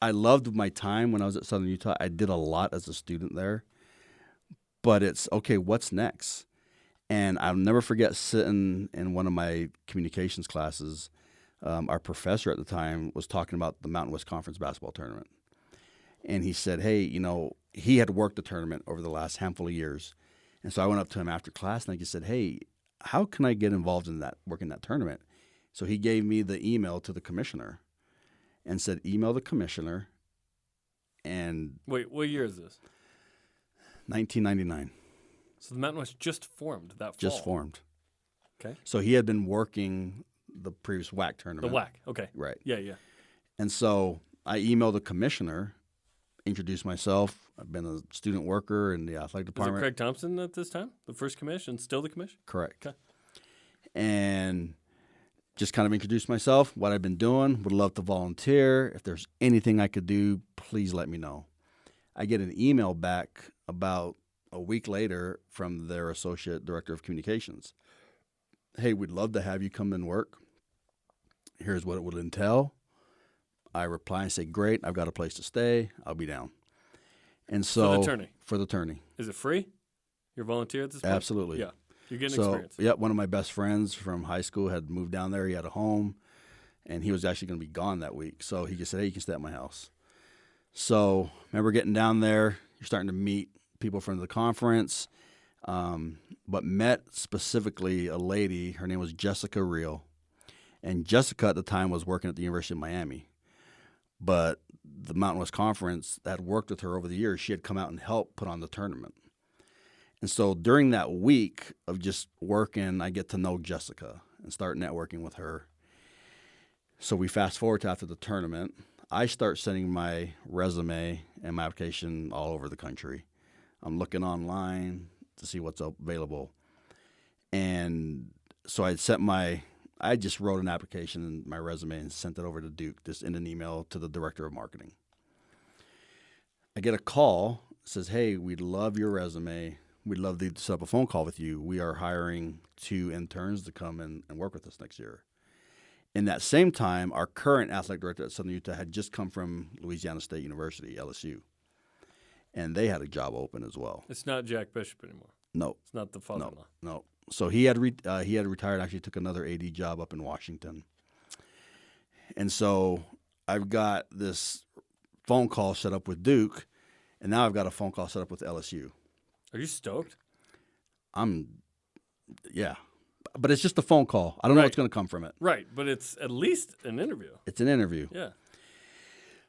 I loved my time when I was at Southern Utah. I did a lot as a student there. But it's, okay, what's next? And I'll never forget sitting in one of my communications classes. Our professor at the time was talking about the Mountain West Conference basketball tournament. And he said, hey, he had worked the tournament over the last handful of years. And so I went up to him after class and I just said, hey, how can I get involved in that, work in that tournament? So he gave me the email to the commissioner and said, email the commissioner. And wait, what year is this? 1999. So the Mountain West just formed that fall? Just formed. Okay. So he had been working the previous WAC tournament. The WAC, okay. Right. Yeah. And so I emailed the commissioner, introduced myself. I've been a student worker in the athletic department. Was it Craig Thompson at this time? The first commission? Still the commission? Correct. Okay. And just kind of introduced myself, what I've been doing, would love to volunteer. If there's anything I could do, please let me know. I get an email back about a week later from their associate director of communications. Hey, we'd love to have you come and work. Here's what it would entail. I reply and say, great, I've got a place to stay. I'll be down. And so for the tourney. Is it free? You're a volunteer at this point? Absolutely. Yeah. You're getting experience. Yeah, one of my best friends from high school had moved down there. He had a home, and he was actually going to be gone that week. So he just said, hey, you can stay at my house. So I remember getting down there. You're starting to meet people from the conference, but met specifically a lady. Her name was Jessica Reel. And Jessica at the time was working at the University of Miami. But the Mountain West Conference had worked with her over the years. She had come out and helped put on the tournament. And so during that week of just working, I get to know Jessica and start networking with her. So we fast forward to after the tournament. I start sending my resume and my application all over the country. I'm looking online to see what's available. And so I just wrote an application and my resume and sent it over to Duke, just in an email to the director of marketing. I get a call, says, hey, we'd love your resume. We'd love to set up a phone call with you. We are hiring 2 interns to come in and work with us next year. In that same time, our current athletic director at Southern Utah had just come from Louisiana State University, LSU. And they had a job open as well. It's not Jack Bishop anymore. No. It's not the father-in-law. No. So he had retired, actually took another AD job up in Washington. And so I've got this phone call set up with Duke, and now I've got a phone call set up with LSU. Are you stoked? Yeah. But it's just a phone call. I don't know what's going to come from it. Right, but it's at least an interview. It's an interview. Yeah.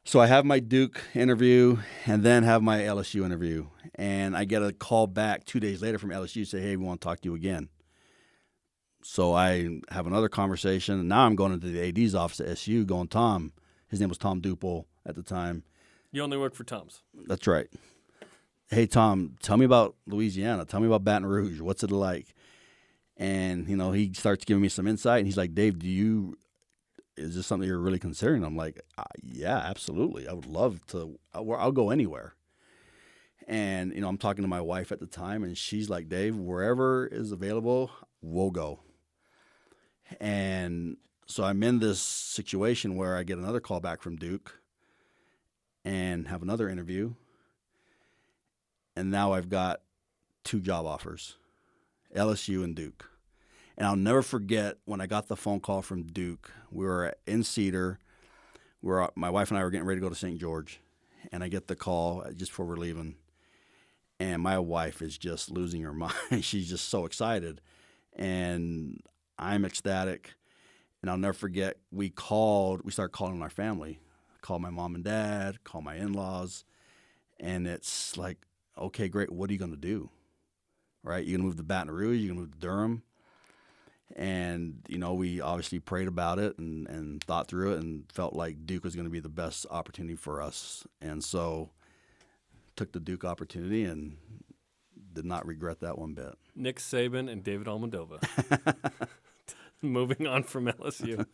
So I have my Duke interview and then have my LSU interview. And I get a call back 2 days later from LSU, say, hey, we want to talk to you again. So I have another conversation. And now I'm going into the AD's office at SU going, Tom. His name was Tom Duple at the time. You only work for Tom's. That's right. Hey, Tom, tell me about Louisiana. Tell me about Baton Rouge. What's it like? And, he starts giving me some insight. And he's like, Dave, is this something you're really considering? I'm like, yeah, absolutely. I would love to. I'll go anywhere. And, I'm talking to my wife at the time, and she's like, Dave, wherever is available, we'll go. And so I'm in this situation where I get another call back from Duke and have another interview. And now I've got 2 job offers, LSU and Duke. And I'll never forget when I got the phone call from Duke. We were in Cedar. My wife and I were getting ready to go to St. George. And I get the call just before we're leaving. And my wife is just losing her mind. She's just so excited. And I'm ecstatic. And I'll never forget, we started calling our family. Called my mom and dad, called my in-laws. And it's like, okay, great. What are you going to do? Right? You're going to move to Baton Rouge. You're going to move to Durham. And, we obviously prayed about it and thought through it and felt like Duke was going to be the best opportunity for us. And so took the Duke opportunity and did not regret that one bit. Nick Saban and David Almodova. Moving on from LSU.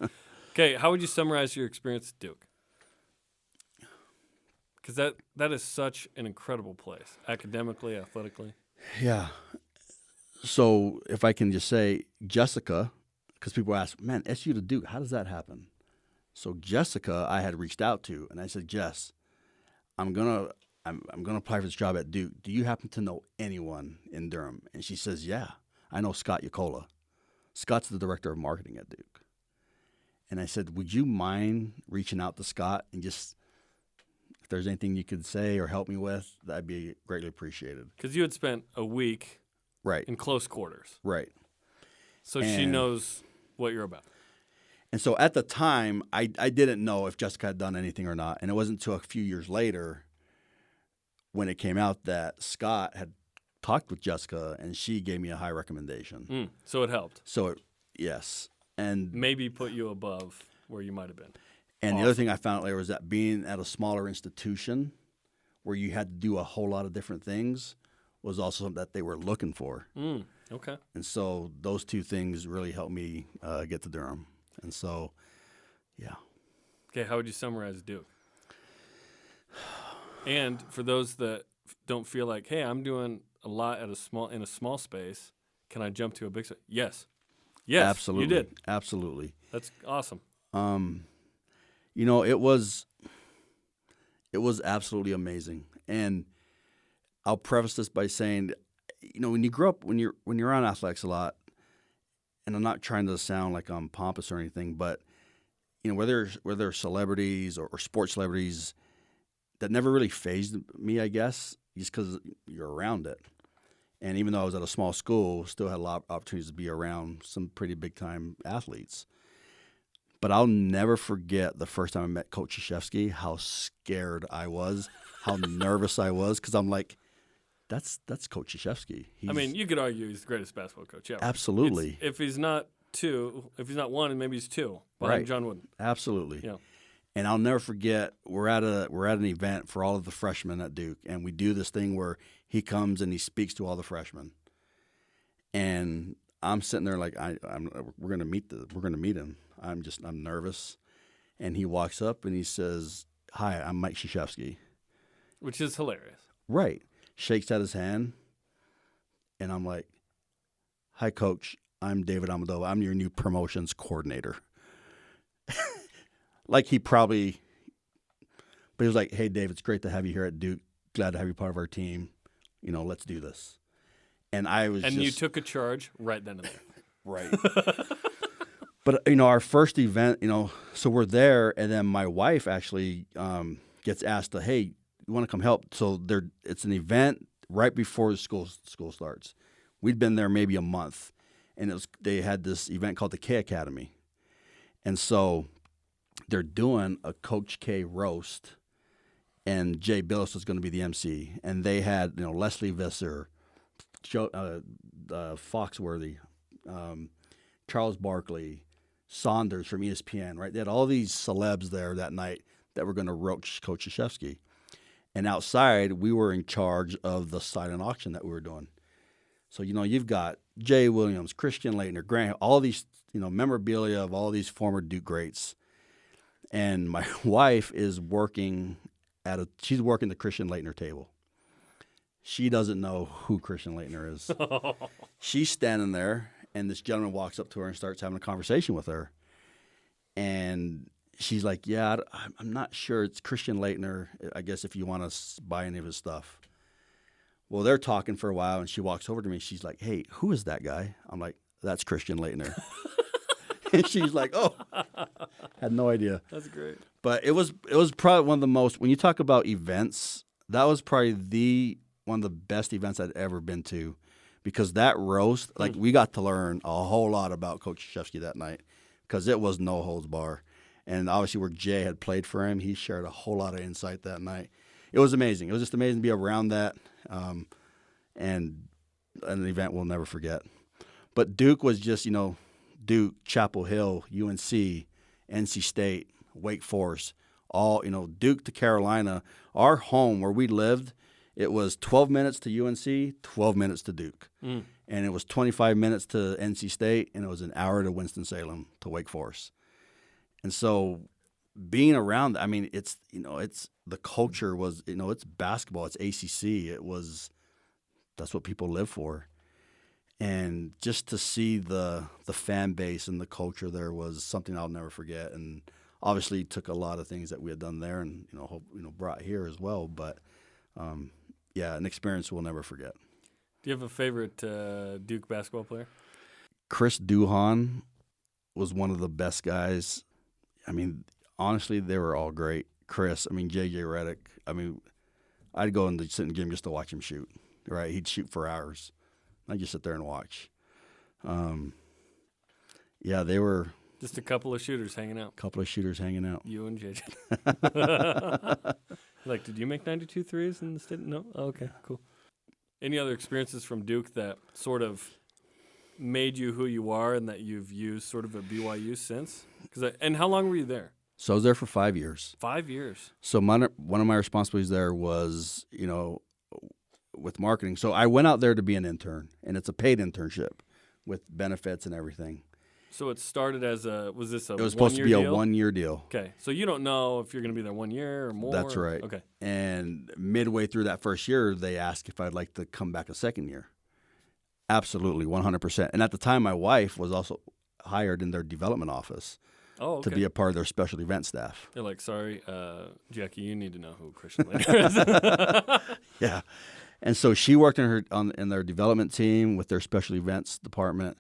Okay, how would you summarize your experience at Duke? Because that is such an incredible place, academically, athletically. Yeah. So if I can just say, Jessica, because people ask, man, SU to Duke, how does that happen? So Jessica, I had reached out to, and I said, Jess, I'm gonna apply for this job at Duke. Do you happen to know anyone in Durham? And she says, yeah, I know Scott Yacola. Scott's the director of marketing at Duke. And I said, would you mind reaching out to Scott and just, if there's anything you could say or help me with, that'd be greatly appreciated. Because you had spent a week right in close quarters. Right. So she knows what you're about. And so at the time, I didn't know if Jessica had done anything or not. And it wasn't until a few years later when it came out that Scott had talked with Jessica, and she gave me a high recommendation. So it helped. Yes. And maybe put you above where you might have been. And awesome. The other thing I found out later was that being at a smaller institution where you had to do a whole lot of different things was also something that they were looking for. Okay. And so those two things really helped me get to Durham. And so, yeah. Okay, how would you summarize Duke? And for those that don't feel like, hey, I'm doing a lot in a small space, can I jump to a big space? Yes. Yes, absolutely. You did. Absolutely. That's awesome. It was absolutely amazing. And I'll preface this by saying, when you grow up, when you're around athletics a lot, and I'm not trying to sound like I'm pompous or anything, but whether they're celebrities or sports celebrities, that never really fazed me, I guess, just because you're around it. And even though I was at a small school, still had a lot of opportunities to be around some pretty big-time athletes. But I'll never forget the first time I met Coach Krzyzewski, how scared I was, how nervous I was, because I'm like, that's Coach Krzyzewski. You could argue he's the greatest basketball coach ever. Absolutely. If he's not one, and maybe he's two, behind John Wooden. Absolutely. Yeah. And I'll never forget, we're at an event for all of the freshmen at Duke, and we do this thing where he comes and he speaks to all the freshmen. And I'm sitting there like, we're gonna meet him. I'm nervous, and he walks up and he says, "Hi, I'm Mike Krzyzewski," which is hilarious. Right. Shakes out his hand, and I'm like, "Hi, Coach. I'm David Almodova. I'm your new promotions coordinator." Like he probably, but he was like, "Hey, Dave, it's great to have you here at Duke. Glad to have you part of our team. Let's do this." And I was you took a charge right then and there. Right. But, our first event, so we're there, and then my wife actually gets asked to, hey, you want to come help? So it's an event right before the school starts. We'd been there maybe a month, and they had this event called the K Academy. And so they're doing a Coach K roast, and Jay Billis was going to be the MC. And they had, Leslie Visser, Foxworthy, Charles Barkley, Saunders from ESPN, right? They had all these celebs there that night that were going to roast Coach Krzyzewski. And outside, we were in charge of the silent auction that we were doing. So, you've got Jay Williams, Christian Laettner, Grant, all these, memorabilia of all these former Duke greats. And my wife is working she's working the Christian Laettner table. She doesn't know who Christian Laettner is. She's standing there, and this gentleman walks up to her and starts having a conversation with her. And she's like, yeah, I'm not sure. It's Christian Laettner, I guess, if you want to buy any of his stuff. Well, they're talking for a while, and she walks over to me. She's like, hey, who is that guy? I'm like, that's Christian Laettner. And she's like, oh, had no idea. That's great. But it was probably one of the most, when you talk about events, that was probably one of the best events I'd ever been to, because that roast, we got to learn a whole lot about Coach Krzyzewski that night, because it was no holds bar. And obviously where Jay had played for him, he shared a whole lot of insight that night. it was amazing. It was just amazing to be around that, and an event we'll never forget. But Duke was just, Duke, Chapel Hill, UNC, NC State, Wake Forest, all, Duke to Carolina. Our home where we lived, it was 12 minutes to UNC, 12 minutes to Duke. And it was 25 minutes to NC State, and it was an hour to Winston-Salem to Wake Forest. And so being around, it's the culture was, it's basketball, it's ACC. That's what people live for. And just to see the fan base and the culture there was something I'll never forget. And obviously took a lot of things that we had done there and, brought here as well. But, an experience we'll never forget. Do you have a favorite Duke basketball player? Chris Duhon was one of the best guys. Honestly, they were all great. Chris, J.J. Redick. I'd go and sit in the gym just to watch him shoot. Right, he'd shoot for hours. I'd just sit there and watch. They were just a couple of shooters hanging out. You and JJ. Did you make 92 threes in the state? No? Oh, okay, cool. Any other experiences from Duke that sort of made you who you are and that you've used sort of at BYU since? And how long were you there? So I was there for 5 years. 5 years. So one of my responsibilities there was, with marketing. So I went out there to be an intern, and it's a paid internship with benefits and everything. So it started as it was supposed to be a 1 year deal. Okay. So you don't know if you're going to be there 1 year or more? That's right. Okay. And midway through that first year, they asked if I'd like to come back a second year. Absolutely, 100%. And at the time, my wife was also hired in their development office to be a part of their special event staff. They're like, sorry, Jackie, you need to know who Christian Lander is. Yeah. And so she worked in their development team with their special events department.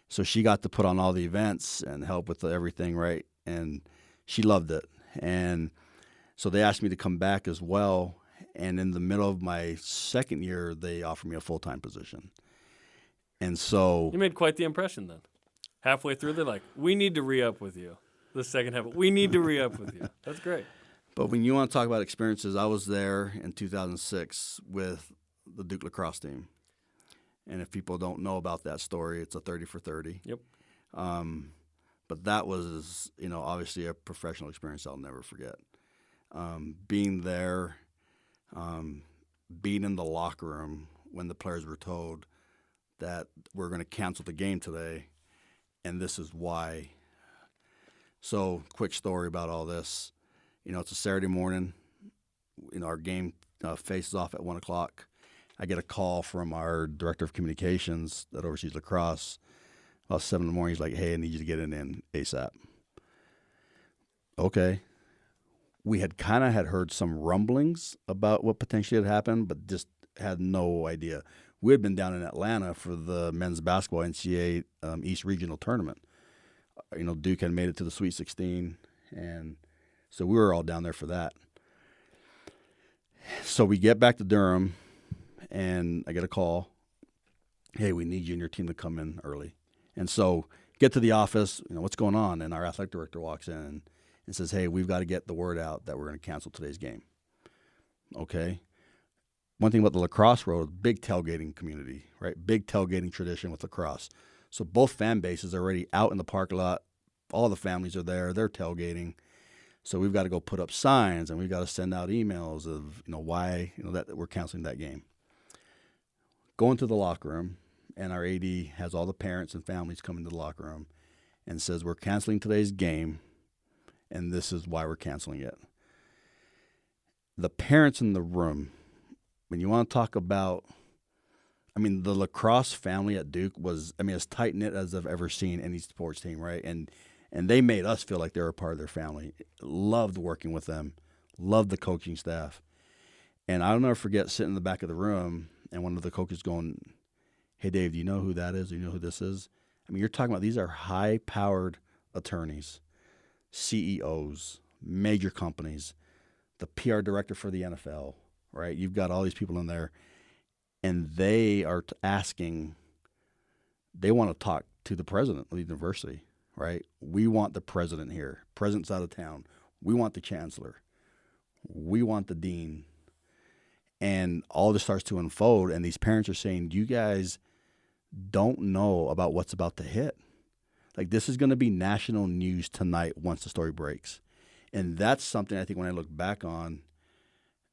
So she got to put on all the events and help with everything, right? And she loved it. And so they asked me to come back as well. And in the middle of my second year, they offered me a full-time position. And so you made quite the impression then. Halfway through, they're like, we need to re-up with you. The second half, we need to re-up with you. That's great. But when you want to talk about experiences, I was there in 2006 with the Duke lacrosse team. And if people don't know about that story, it's a 30 for 30. Yep. But that was, obviously a professional experience I'll never forget. Being there, being in the locker room when the players were told that we're going to cancel the game today, and this is why. So, quick story about all this. It's a Saturday morning. Our game faces off at 1 o'clock. I get a call from our director of communications that oversees lacrosse. About 7 in the morning, he's like, hey, I need you to get in ASAP. Okay. We had had heard some rumblings about what potentially had happened, but just had no idea. We had been down in Atlanta for the men's basketball NCAA East Regional Tournament. Duke had made it to the Sweet 16, and so we were all down there for that. So we get back to Durham, and I get a call, hey, we need you and your team to come in early. And so get to the office, what's going on? And our athletic director walks in and says, hey, we've got to get the word out that we're going to cancel today's game. Okay. One thing about the lacrosse world, big tailgating community, right? Big tailgating tradition with lacrosse. So both fan bases are already out in the parking lot. All the families are there. They're tailgating. So we've got to go put up signs, and we've got to send out emails of, why, that we're canceling that game. Go into the locker room, and our AD has all the parents and families come into the locker room and says, we're canceling today's game, and this is why we're canceling it. The parents in the room, when you want to talk about, the lacrosse family at Duke was, as tight-knit as I've ever seen any sports team, right? And they made us feel like they were a part of their family. Loved working with them. Loved the coaching staff. And I'll never forget sitting in the back of the room and one of the coaches going, hey, Dave, do you know who that is? Do you know who this is? You're talking about these are high-powered attorneys, CEOs, major companies, the PR director for the NFL, right? You've got all these people in there, and they are asking, they want to talk to the president of the university, right? We want the president here. President's out of town. We want the chancellor. We want the dean. And all this starts to unfold, and these parents are saying, you guys don't know about what's about to hit. Like, this is going to be national news tonight once the story breaks. And that's something I think when I look back on,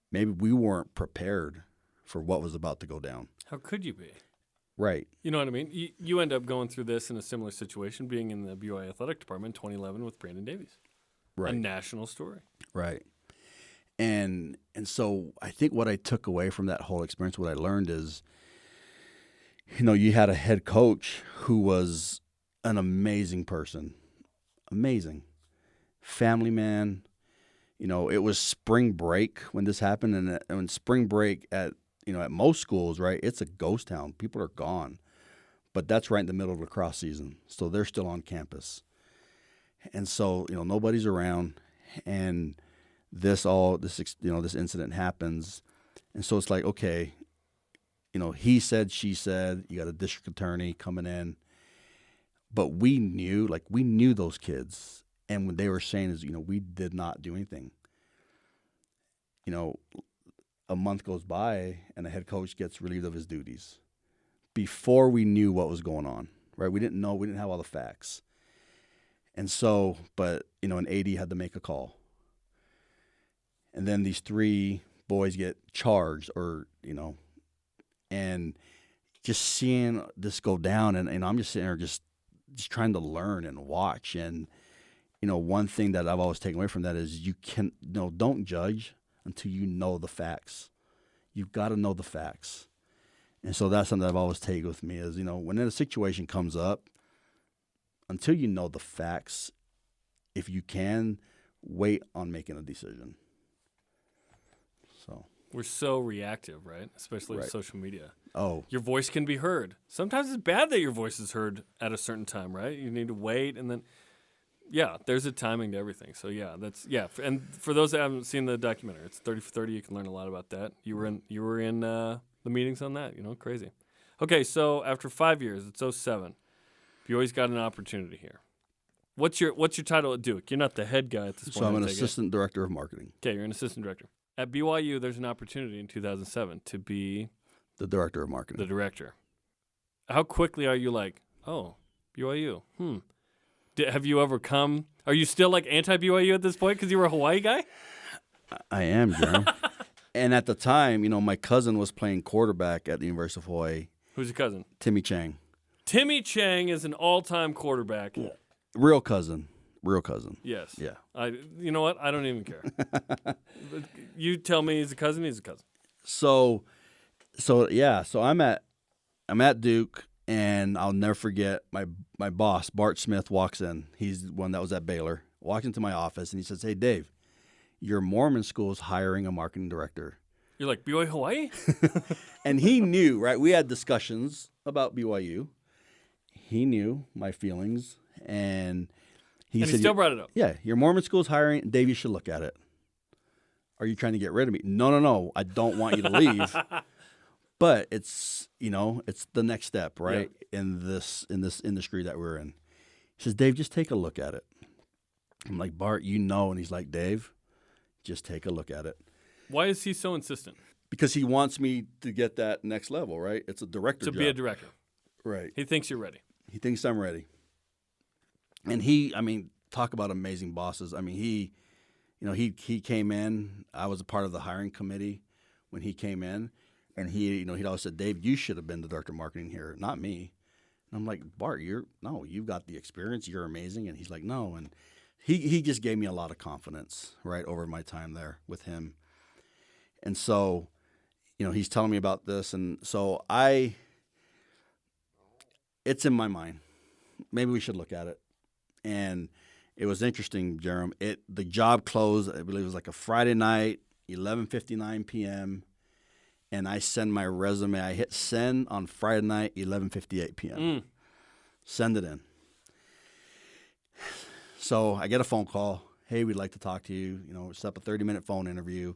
maybe we weren't prepared for what was about to go down. How could you be? Right. You know what I mean? You end up going through this in a similar situation, being in the BYU athletic department in 2011 with Brandon Davies. Right. A national story. Right. And so I think what I took away from that whole experience, what I learned is, you had a head coach who was an amazing person, amazing family man. It was spring break when this happened, and when spring break at most schools, right, it's a ghost town. People are gone, but that's right in the middle of lacrosse season, so they're still on campus, and so nobody's around, and this incident happens, and so it's like, okay, he said, she said, you got a district attorney coming in, but we knew those kids, and what they were saying is, we did not do anything. A month goes by, and the head coach gets relieved of his duties before we knew what was going on, right? We didn't know, we didn't have all the facts, and so, but an AD had to make a call. And then these 3 boys get charged, and just seeing this go down, and I'm just sitting there just trying to learn and watch. And, one thing that I've always taken away from that is don't judge until you know the facts. You've got to know the facts. And so that's something I've always taken with me is, when a situation comes up, until you know the facts, if you can, wait on making a decision. So we're so reactive, right? Especially with Right. social media. Oh, Your voice can be heard. Sometimes it's bad that your voice is heard at a certain time, right? You need to wait, and then, there's a timing to everything. So and for those that haven't seen the documentary, it's 30 for 30. You can learn a lot about that. You were in the meetings on that. Crazy. Okay, so after 5 years, it's 2007. BYU's got an opportunity here. What's your title at Duke? You're not the head guy at this point. so I'm an assistant director of marketing. Okay, you're an assistant director. At BYU, there's an opportunity in 2007 to be The director of marketing. the director. How quickly are you like, oh, BYU? Have you ever come? Are you still like anti-BYU at this point because you were a Hawaii guy? I am, Jarom. And at the time, my cousin was playing quarterback at the University of Hawaii. Who's your cousin? Timmy Chang. Timmy Chang is an all-time quarterback. Real cousin. Yes. Yeah. You know what? I don't even care. You tell me he's a cousin. He's a cousin. So I'm at Duke, and I'll never forget my boss, Bart Smith, walks in. He's the one that was at Baylor. Walks into my office, and he says, "Hey, Dave, your Mormon school is hiring a marketing director." You're like, BYU Hawaii? And he knew, right? We had discussions about BYU. He knew my feelings, and he said, still brought it up. Yeah, your Mormon school's hiring. Dave, you should look at it. Are you trying to get rid of me? No. I don't want you to leave. But it's the next step, right? Yeah. In this industry that we're in. He says, Dave, just take a look at it. I'm like, Bart, and he's like, Dave, just take a look at it. Why is he so insistent? Because he wants me to get that next level, right? It's a director To job. be a director. Right. He thinks you're ready. He thinks I'm ready. And talk about amazing bosses. He came in. I was a part of the hiring committee when he came in, and he'd always said, Dave, you should have been the director of marketing here, not me. And I'm like, Bart, you've got the experience. You're amazing. And he's like, no. And he just gave me a lot of confidence, right, over my time there with him. And so, he's telling me about this, and so it's in my mind. Maybe we should look at it. And it was interesting, Jarom. The job closed, I believe it was like a Friday night, 11:59 p.m., and I send my resume. I hit send on Friday night, 11:58 p.m. Send it in. So I get a phone call. Hey, we'd like to talk to you. Set up a 30-minute phone interview.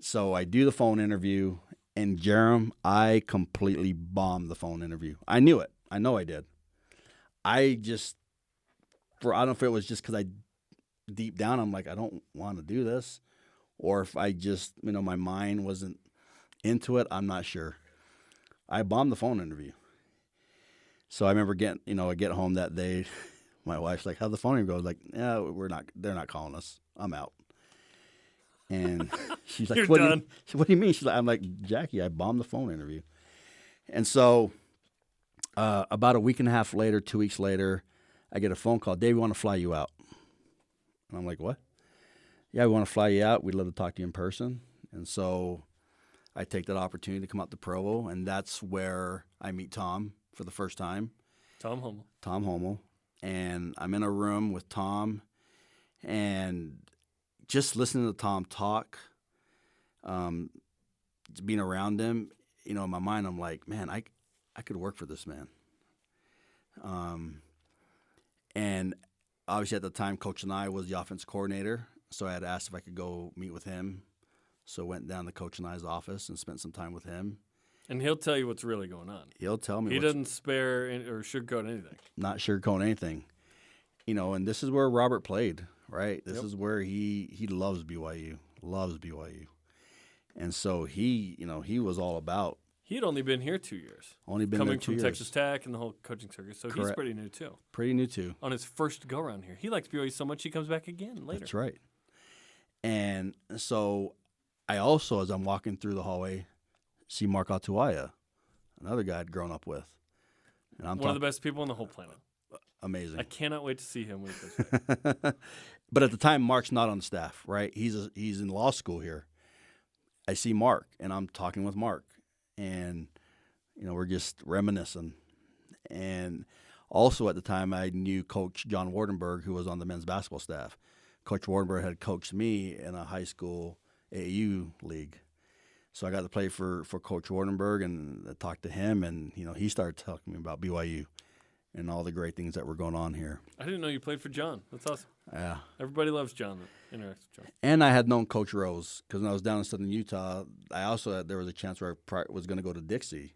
So I do the phone interview, and Jarom, I completely bombed the phone interview. I knew it. I know I did. I don't know if it was just because deep down, I'm like, I don't want to do this, or if I just, my mind wasn't into it, I'm not sure. I bombed the phone interview. So I remember I get home that day. My wife's like, how'd the phone interview go? I was like, yeah, they're not calling us. I'm out. And she's like, You're what done. Do you mean? I'm like, Jackie, I bombed the phone interview. And so about a week and a half later, 2 weeks later, I get a phone call. Dave, we want to fly you out. And I'm like, what? Yeah, we want to fly you out. We'd love to talk to you in person. And so I take that opportunity to come out to Provo, and that's where I meet Tom for the first time. Tom Hommel. And I'm in a room with Tom, and just listening to Tom talk, being around him, in my mind, I'm like, man, I could work for this man. And obviously at the time, Coach Anai was the offense coordinator, so I had asked if I could go meet with him. So went down to Coach Anai's office and spent some time with him. And he'll tell you what's really going on. He'll tell me. He doesn't spare or sugarcoat anything. Not sugarcoat anything. And this is where Robert played, right? This is where he loves BYU, And so he was all about. He had only been here 2 years. Only been coming there 2 from years. Texas Tech and the whole coaching circuit. So Correct. He's pretty new too. Pretty new too. On his first go around here, he likes BYU so much he comes back again later. That's right. And so I also, as I'm walking through the hallway, see Mark Atuaya, another guy I'd grown up with. And I'm one of the best people on the whole planet. Amazing. I cannot wait to see him when he goes back. But at the time, Mark's not on the staff, right? He's in law school here. I see Mark, and I'm talking with Mark, and we're just reminiscing. And also at the time, I knew Coach John Wardenberg, who was on the men's basketball staff. Coach Wardenberg had coached me in a high school AAU league. So I got to play for Coach Wardenberg, and I talked to him, and he started talking to me about BYU and all the great things that were going on here. I didn't know you played for John. That's awesome. Yeah. Everybody loves John that interacts with John. And I had known Coach Rose because when I was down in Southern Utah, there was a chance where I was going to go to Dixie,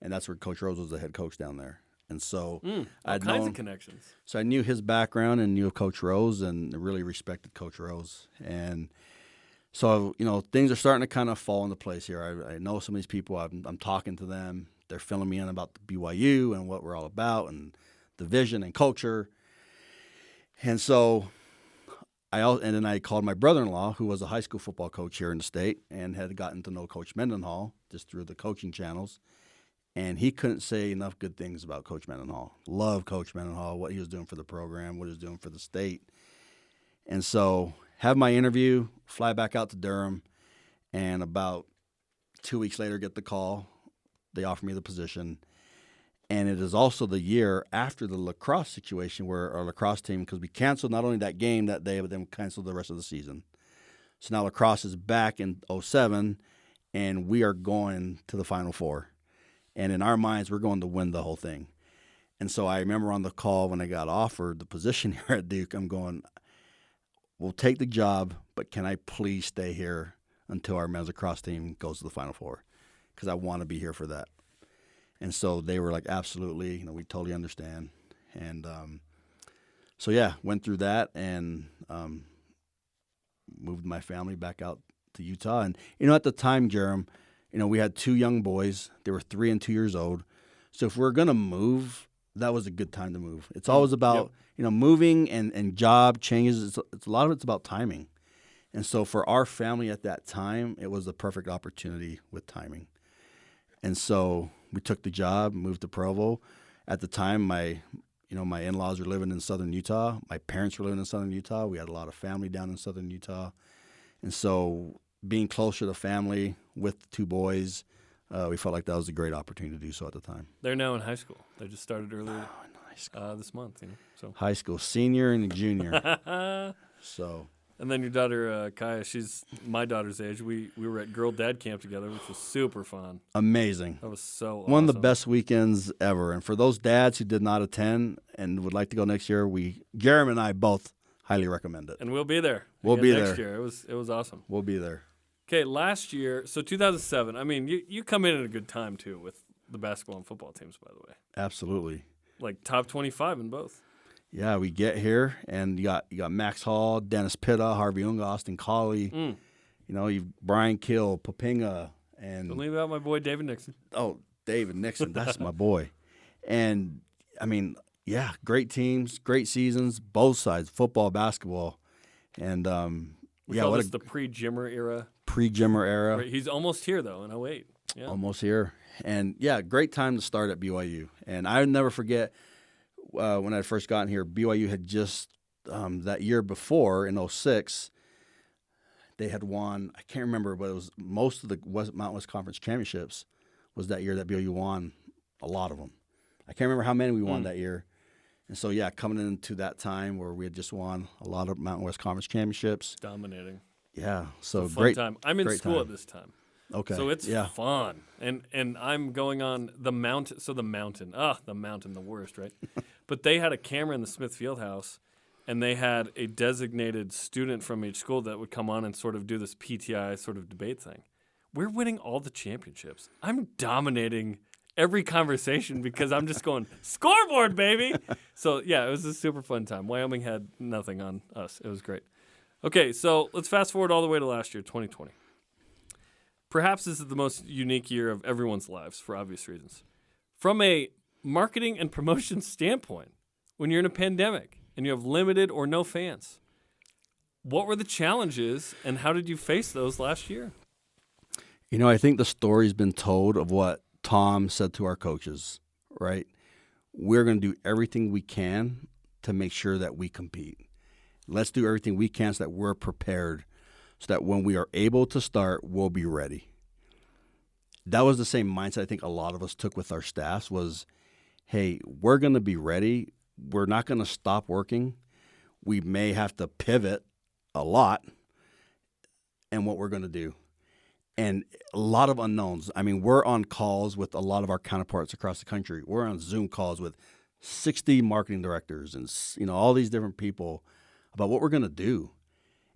and that's where Coach Rose was the head coach down there. And so all kinds of connections. So I knew his background and knew of Coach Rose and really respected Coach Rose. And so, things are starting to kind of fall into place here. I know some of these people. I'm talking to them. They're filling me in about the BYU and what we're all about and the vision and culture. And so then I called my brother-in-law, who was a high school football coach here in the state and had gotten to know Coach Mendenhall just through the coaching channels. And he couldn't say enough good things about Coach Mendenhall. Love Coach Mendenhall, what he was doing for the program, what he was doing for the state. And so have my interview, fly back out to Durham, and about 2 weeks later get the call. They offer me the position. And it is also the year after the lacrosse situation where our lacrosse team, because we canceled not only that game that day, but then canceled the rest of the season. So now lacrosse is back in 2007, and we are going to the Final Four. And in our minds, we're going to win the whole thing. And so I remember on the call when I got offered the position here at Duke, I'm going, we'll take the job, but can I please stay here until our men's lacrosse team goes to the Final Four? Because I want to be here for that. And so they were like, absolutely, we totally understand. And went through that and moved my family back out to Utah. And, at the time, Jarom, we had two young boys. They were 3 and 2 years old. So if we're going to move, that was a good time to move. It's always about, moving and job changes. It's a lot of it's about timing. And so for our family at that time, it was the perfect opportunity with timing. And so we took the job, moved to Provo. At the time, my in-laws were living in southern Utah. My parents were living in southern Utah. We had a lot of family down in southern Utah. And so being closer to family with the two boys, we felt like that was a great opportunity to do so at the time. They're now in high school. They just started earlier this month. So high school, senior and junior. So. And then your daughter, Kaya, she's my daughter's age. We were at Girl Dad Camp together, which was super fun. Amazing. That was so awesome. One of the best weekends ever. And for those dads who did not attend and would like to go next year, Jarom and I both highly recommend it. And we'll be there. We'll be next there. Year. It was awesome. We'll be there. Okay, last year, so 2007. I mean, you come in at a good time too with the basketball and football teams, by the way. Absolutely. Like top 25 in both. Yeah, we get here, and you got Max Hall, Dennis Pitta, Harvey Unga, Austin Colley. You've Brian Kill, Papinga, And Don't leave out my boy David Nixon. oh, David Nixon, that's my boy. And I mean, yeah, great teams, great seasons, both sides, football, basketball, and We call this the pre-Jimmer era. Pre-Jimmer era. Right, he's almost here though in 08. Yeah. Almost here. And yeah, great time to start at BYU. And I'll never forget when I first got here, BYU had just that year before in 06, they had won, I can't remember, but it was most of the Mountain West Conference championships was that year that BYU won a lot of them. I can't remember how many we won that year. And so, yeah, coming into that time where we had just won a lot of Mountain West Conference championships. Dominating. Yeah, so it's a fun great time. I'm in school time. at this time. Okay. So it's fun. And I'm going on the mountain. So the mountain, the worst, right? But they had a camera in the Smith Fieldhouse, and they had a designated student from each school that would come on and sort of do this PTI sort of debate thing. We're winning all the championships. I'm dominating every conversation because I'm just going, scoreboard, baby. So, yeah, it was a super fun time. Wyoming had nothing on us. It was great. Okay, so let's fast forward all the way to last year, 2020. Perhaps this is the most unique year of everyone's lives for obvious reasons. From a marketing and promotion standpoint, when you're in a pandemic and you have limited or no fans, what were the challenges and how did you face those last year? You know, I think the story's been told of what Tom said to our coaches, right? We're going to do everything we can to make sure that we compete. Let's do everything we can so that we're prepared, so that when we are able to start, we'll be ready. That was the same mindset I think a lot of us took with our staffs was, hey, we're going to be ready. We're not going to stop working. We may have to pivot a lot in what we're going to do. And a lot of unknowns. I mean, we're on calls with a lot of our counterparts across the country. We're on Zoom calls with 60 marketing directors and, you know, all these different people about what we're going to do.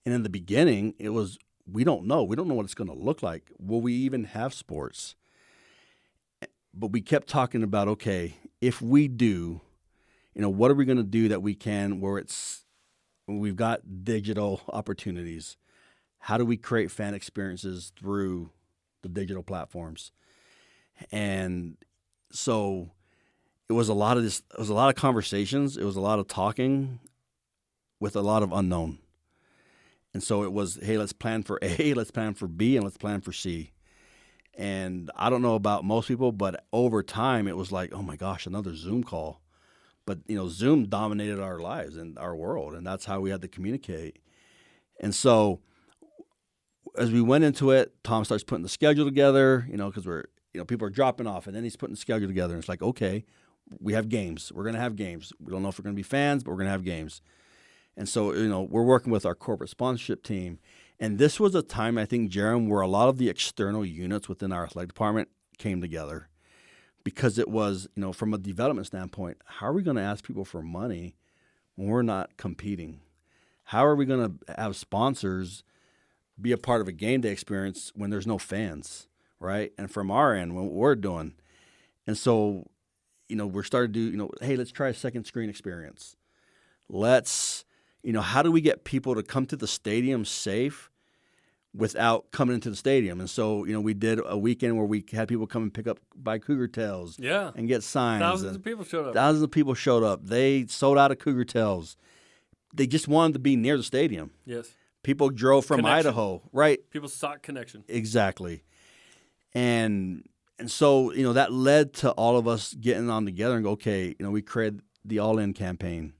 And in the beginning, it was, we don't know. We don't know what it's going to look like. Will we even have sports? But we kept talking about, okay, if we do, you know, what are we going to do that we can where we've got digital opportunities? How do we create fan experiences through the digital platforms? And so it was a lot of this. It was a lot of conversations. It was a lot of talking with a lot of unknown. And so it was, hey, let's plan for A, let's plan for B, and let's plan for C. And I don't know about most people, but over time it was like, oh my gosh, another Zoom call. But, you know, Zoom dominated our lives and our world, and that's how we had to communicate. And so as we went into it, Tom starts putting the schedule together, you know, because people are dropping off, and then he's putting the schedule together. And it's like, okay, we have games. We're going to have games. We don't know if we're going to be fans, but we're going to have games. And so, you know, we're working with our corporate sponsorship team. And this was a time, I think, Jarom, where a lot of the external units within our athletic department came together because it was, you know, from a development standpoint, how are we going to ask people for money when we're not competing? How are we going to have sponsors be a part of a game day experience when there's no fans, right? And from our end, what we're doing. And so, you know, we're starting to do, you know, hey, let's try a second screen experience. Let's, you know, how do we get people to come to the stadium safe without coming into the stadium? And so, you know, we did a weekend where we had people come and buy Cougar Tails and get signs. Thousands of people showed up. Thousands of people showed up. They sold out of Cougar Tails. They just wanted to be near the stadium. Yes. People drove from Idaho, right? People sought connection. Exactly. And so, you know, that led to all of us getting on together and go, okay, you know, we created the All In campaign.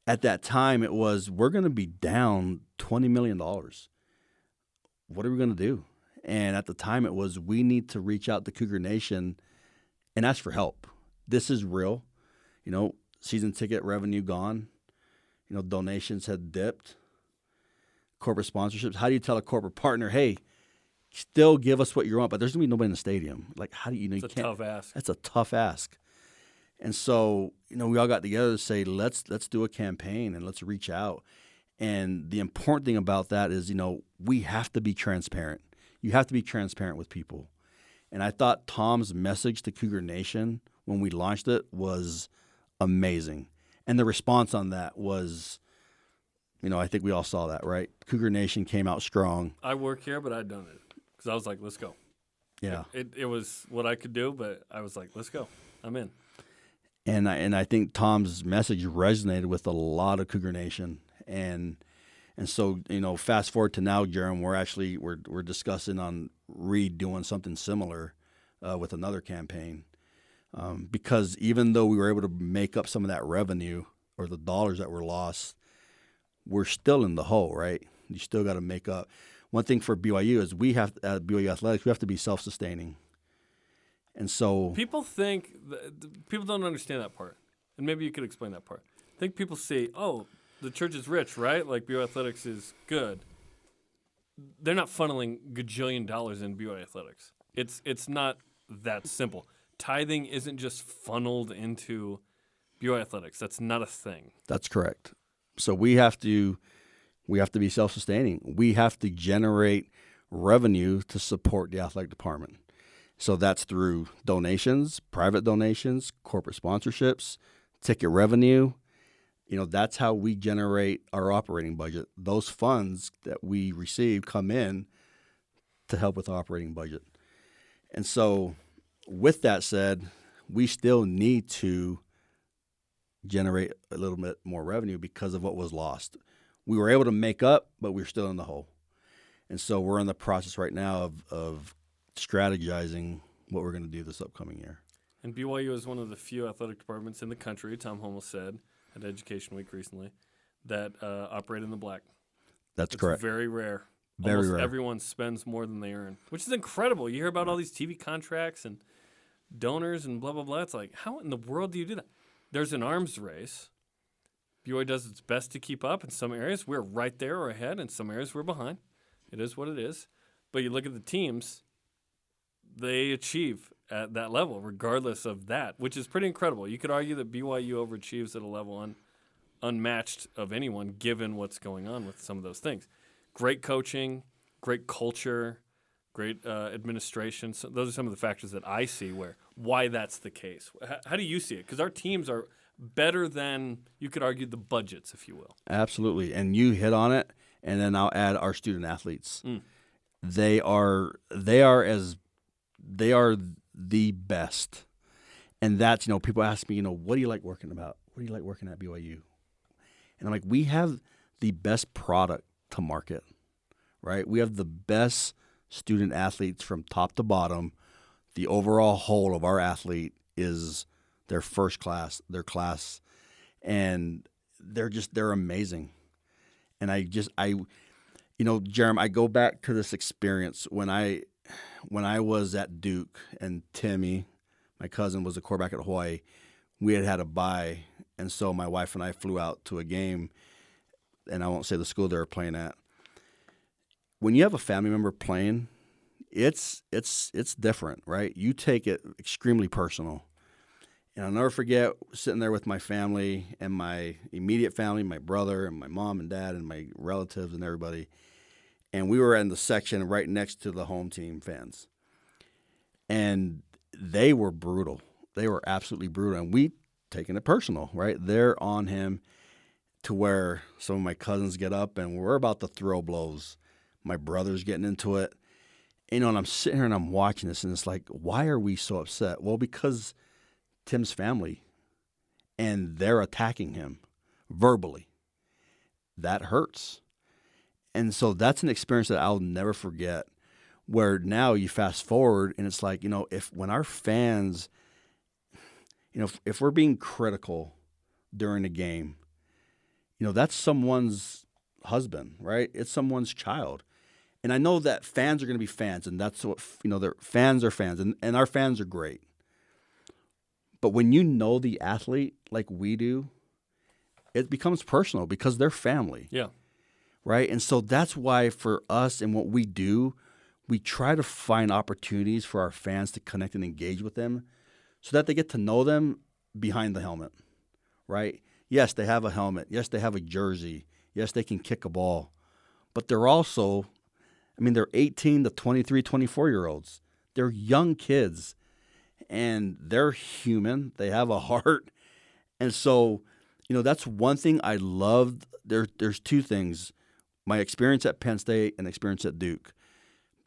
At that time, it was, we're going to be down $20 million. What are we going to do? And at the time, it was, we need to reach out to Cougar Nation and ask for help. This is real. You know, season ticket revenue gone. You know, donations had dipped. Corporate sponsorships. How do you tell a corporate partner, hey, still give us what you want, but there's going to be nobody in the stadium? Like, how do you know? It's a tough ask. That's a tough ask. And so, you know, we all got together to say, let's do a campaign and let's reach out. And the important thing about that is, you know, we have to be transparent. You have to be transparent with people. And I thought Tom's message to Cougar Nation when we launched it was amazing. And the response on that was, you know, I think we all saw that, right? Cougar Nation came out strong. I work here, but I don't. because I was like, let's go. Yeah. It was what I could do, but I was like, let's go. I'm in. And I think Tom's message resonated with a lot of Cougar Nation. And so, fast forward to now, Jarom, we're discussing on redoing something similar with another campaign. Because even though we were able to make up some of that revenue or the dollars that were lost, we're still in the hole, right? You still got to make up. One thing for BYU is at BYU Athletics, we have to be self-sustaining. And so people think people don't understand that part, and maybe you could explain that part. I think people say, "Oh, the church is rich, right? Like BYU Athletics is good." They're not funneling gajillion dollars in BYU Athletics. It's not that simple. Tithing isn't just funneled into BYU Athletics. That's not a thing. That's correct. So we have to be self-sustaining. We have to generate revenue to support the athletic department. So that's through donations, private donations, corporate sponsorships, ticket revenue. That's how we generate our operating budget. Those funds that we receive come in to help with the operating budget. And so with that said, we still need to generate a little bit more revenue because of what was lost. We were able to make up, but we're still in the hole. And so we're in the process right now of strategizing what we're going to do this upcoming year. And BYU is one of the few athletic departments in the country, Tom Hummel said at Education Week recently, that operate in the black. That's it's correct. Very rare. Very Almost rare. Everyone spends more than they earn, which is incredible. You hear about all these TV contracts and donors and blah, blah, blah. It's like, how in the world do you do that? There's an arms race. BYU does its best to keep up. In some areas, we're right there or ahead. In some areas, we're behind. It is what it is. But you look at the teams, they achieve at that level regardless of that, which is pretty incredible. You could argue that BYU overachieves at a level unmatched of anyone given what's going on with some of those things. Great coaching, great culture, great administration. So those are some of the factors that I see why that's the case. How do you see it? Because our teams are better than, you could argue, the budgets, if you will. Absolutely. And you hit on it, and then I'll add our student athletes. They are the best. And that's, people ask me, what do you like working about? What do you like working at BYU? And I'm like, we have the best product to market, right? We have the best student athletes from top to bottom. The overall whole of our athlete is their first class, their class, and they're amazing. And Jarom, I go back to this experience when I was at Duke and Timmy, my cousin, was a quarterback at Hawaii. We had a bye, and so my wife and I flew out to a game, and I won't say the school they were playing at. When you have a family member playing, it's different, right? You take it extremely personal. And I'll never forget sitting there with my family and my immediate family, my brother and my mom and dad and my relatives and everybody. And we were in the section right next to the home team fans. And they were brutal. They were absolutely brutal. And we taking it personal, right? They're on him to where some of my cousins get up and we're about to throw blows. My brother's getting into it. And I'm sitting here and I'm watching this and it's like, why are we so upset? Well, because Tim's family and they're attacking him verbally. That hurts. And so that's an experience that I'll never forget, where now you fast forward and it's like, when our fans, if we're being critical during the game, that's someone's husband, right? It's someone's child. And I know that fans are going to be fans, and that's what, their fans are fans, and our fans are great. But when you know the athlete like we do, it becomes personal because they're family. Yeah. Right? And so that's why for us and what we do, we try to find opportunities for our fans to connect and engage with them so that they get to know them behind the helmet. Right? Yes, they have a helmet. Yes, they have a jersey. Yes, they can kick a ball. But they're also, they're 18 to 23, 24-year-olds. They're young kids. And they're human. They have a heart. And so, that's one thing I loved. There's two things. My experience at Penn State and experience at Duke.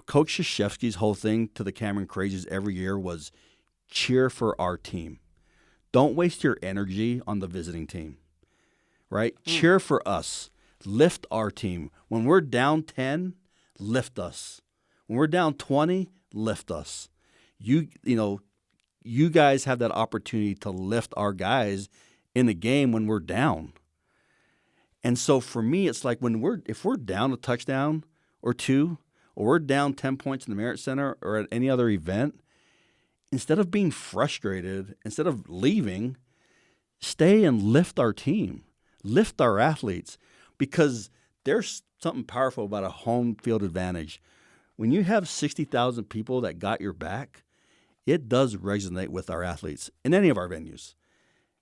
Coach Krzyzewski's whole thing to the Cameron Crazies every year was cheer for our team. Don't waste your energy on the visiting team, right? Cheer for us. Lift our team. When we're down 10, lift us. When we're down 20, lift us. You guys have that opportunity to lift our guys in the game when we're down. And so for me, it's like if we're down a touchdown or two, or we're down 10 points in the Merit Center or at any other event, instead of being frustrated, instead of leaving, stay and lift our team, lift our athletes, because there's something powerful about a home field advantage. When you have 60,000 people that got your back, it does resonate with our athletes in any of our venues.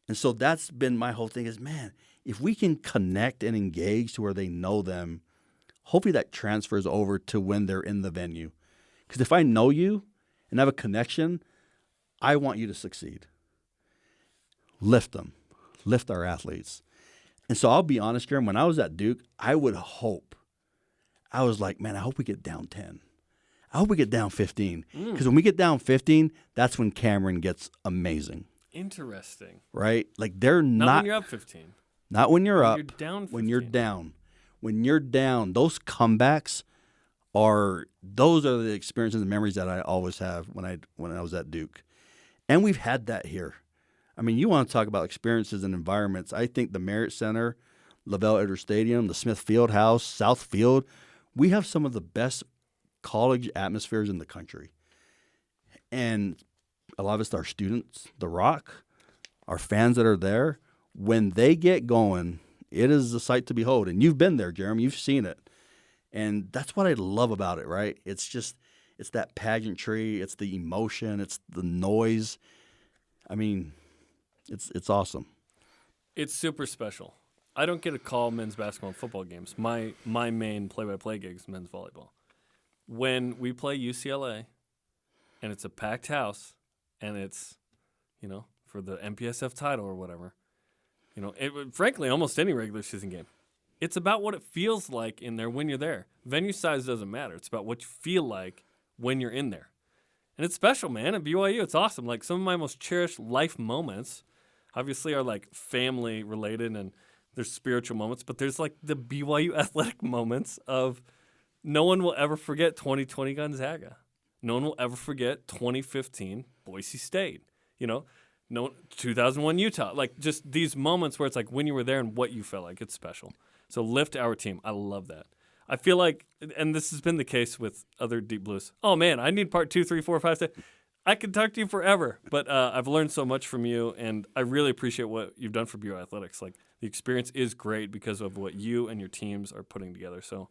And so that's been my whole thing is, man, if we can connect and engage to where they know them, hopefully that transfers over to when they're in the venue. Because if I know you and have a connection, I want you to succeed. Lift them. Lift our athletes. And so I'll be honest, Jarom, when I was at Duke, I was like, man, I hope we get down 10. I hope we get down 15. Because when we get down 15, that's when Cameron gets amazing. Interesting. Right? Like they're not when you're up 15. Not when you're up. You're down 15. When you're down. When you're down, those comebacks those are the experiences and memories that I always have when I was at Duke. And we've had that here. I mean, you want to talk about experiences and environments. I think the Merit Center, Lavelle Edwards Stadium, the Smith Fieldhouse, South Field, we have some of the best college atmospheres in the country. And a lot of us, our students, the Rock, our fans that are there, when they get going, it is a sight to behold. And you've been there, Jarom. You've seen it. And that's what I love about it, right? It's that pageantry. It's the emotion. It's the noise. I mean, it's awesome. It's super special. I don't get to call men's basketball and football games. My main play-by-play gig is men's volleyball. When we play UCLA, and it's a packed house, and it's, for the MPSF title or whatever, frankly, almost any regular season game, it's about what it feels like in there when you're there. Venue size doesn't matter. It's about what you feel like when you're in there. And it's special, man. At BYU, it's awesome. Like, some of my most cherished life moments, obviously, are, like, family-related, and there's spiritual moments, but there's, like, the BYU athletic moments of no one will ever forget 2020 Gonzaga. No one will ever forget 2015 Boise State. 2001 Utah. Like, just these moments where it's like when you were there and what you felt like. It's special. So lift our team. I love that. I feel like, and this has been the case with other Deep Blues. Oh, man, I need part 2, 3, 4, 5, 6. I could talk to you forever, but I've learned so much from you, and I really appreciate what you've done for BYU Athletics. Like, the experience is great because of what you and your teams are putting together. So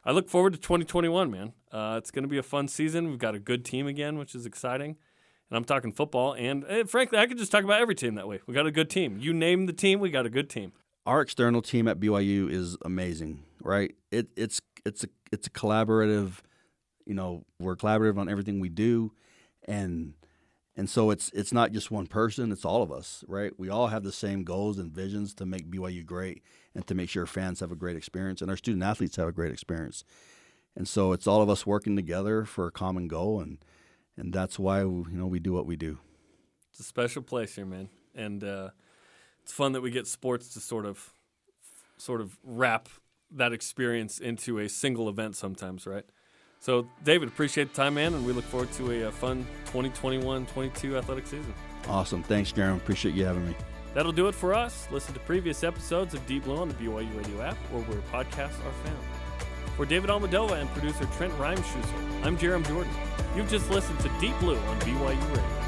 I look forward to 2021, man. It's going to be a fun season. We've got a good team again, which is exciting. And I'm talking football, and frankly, I could just talk about every team that way. We got a good team. You name the team, we got a good team. Our external team at BYU is amazing, right? It's a collaborative. We're collaborative on everything we do, and so it's not just one person. It's all of us, right? We all have the same goals and visions to make BYU great and to make sure fans have a great experience and our student athletes have a great experience. And so it's all of us working together for a common goal, and that's why we do what we do. It's a special place here, man, and it's fun that we get sports to sort of wrap that experience into a single event sometimes, right? So, David, appreciate the time, man, and we look forward to a fun 2021-22 athletic season. Awesome. Thanks, Jarom. Appreciate you having me. That'll do it for us. Listen to previous episodes of Deep Blue on the BYU Radio app or where podcasts are found. For David Almodova and producer Trent Reimschussel, I'm Jarom Jordan. You've just listened to Deep Blue on BYU Radio.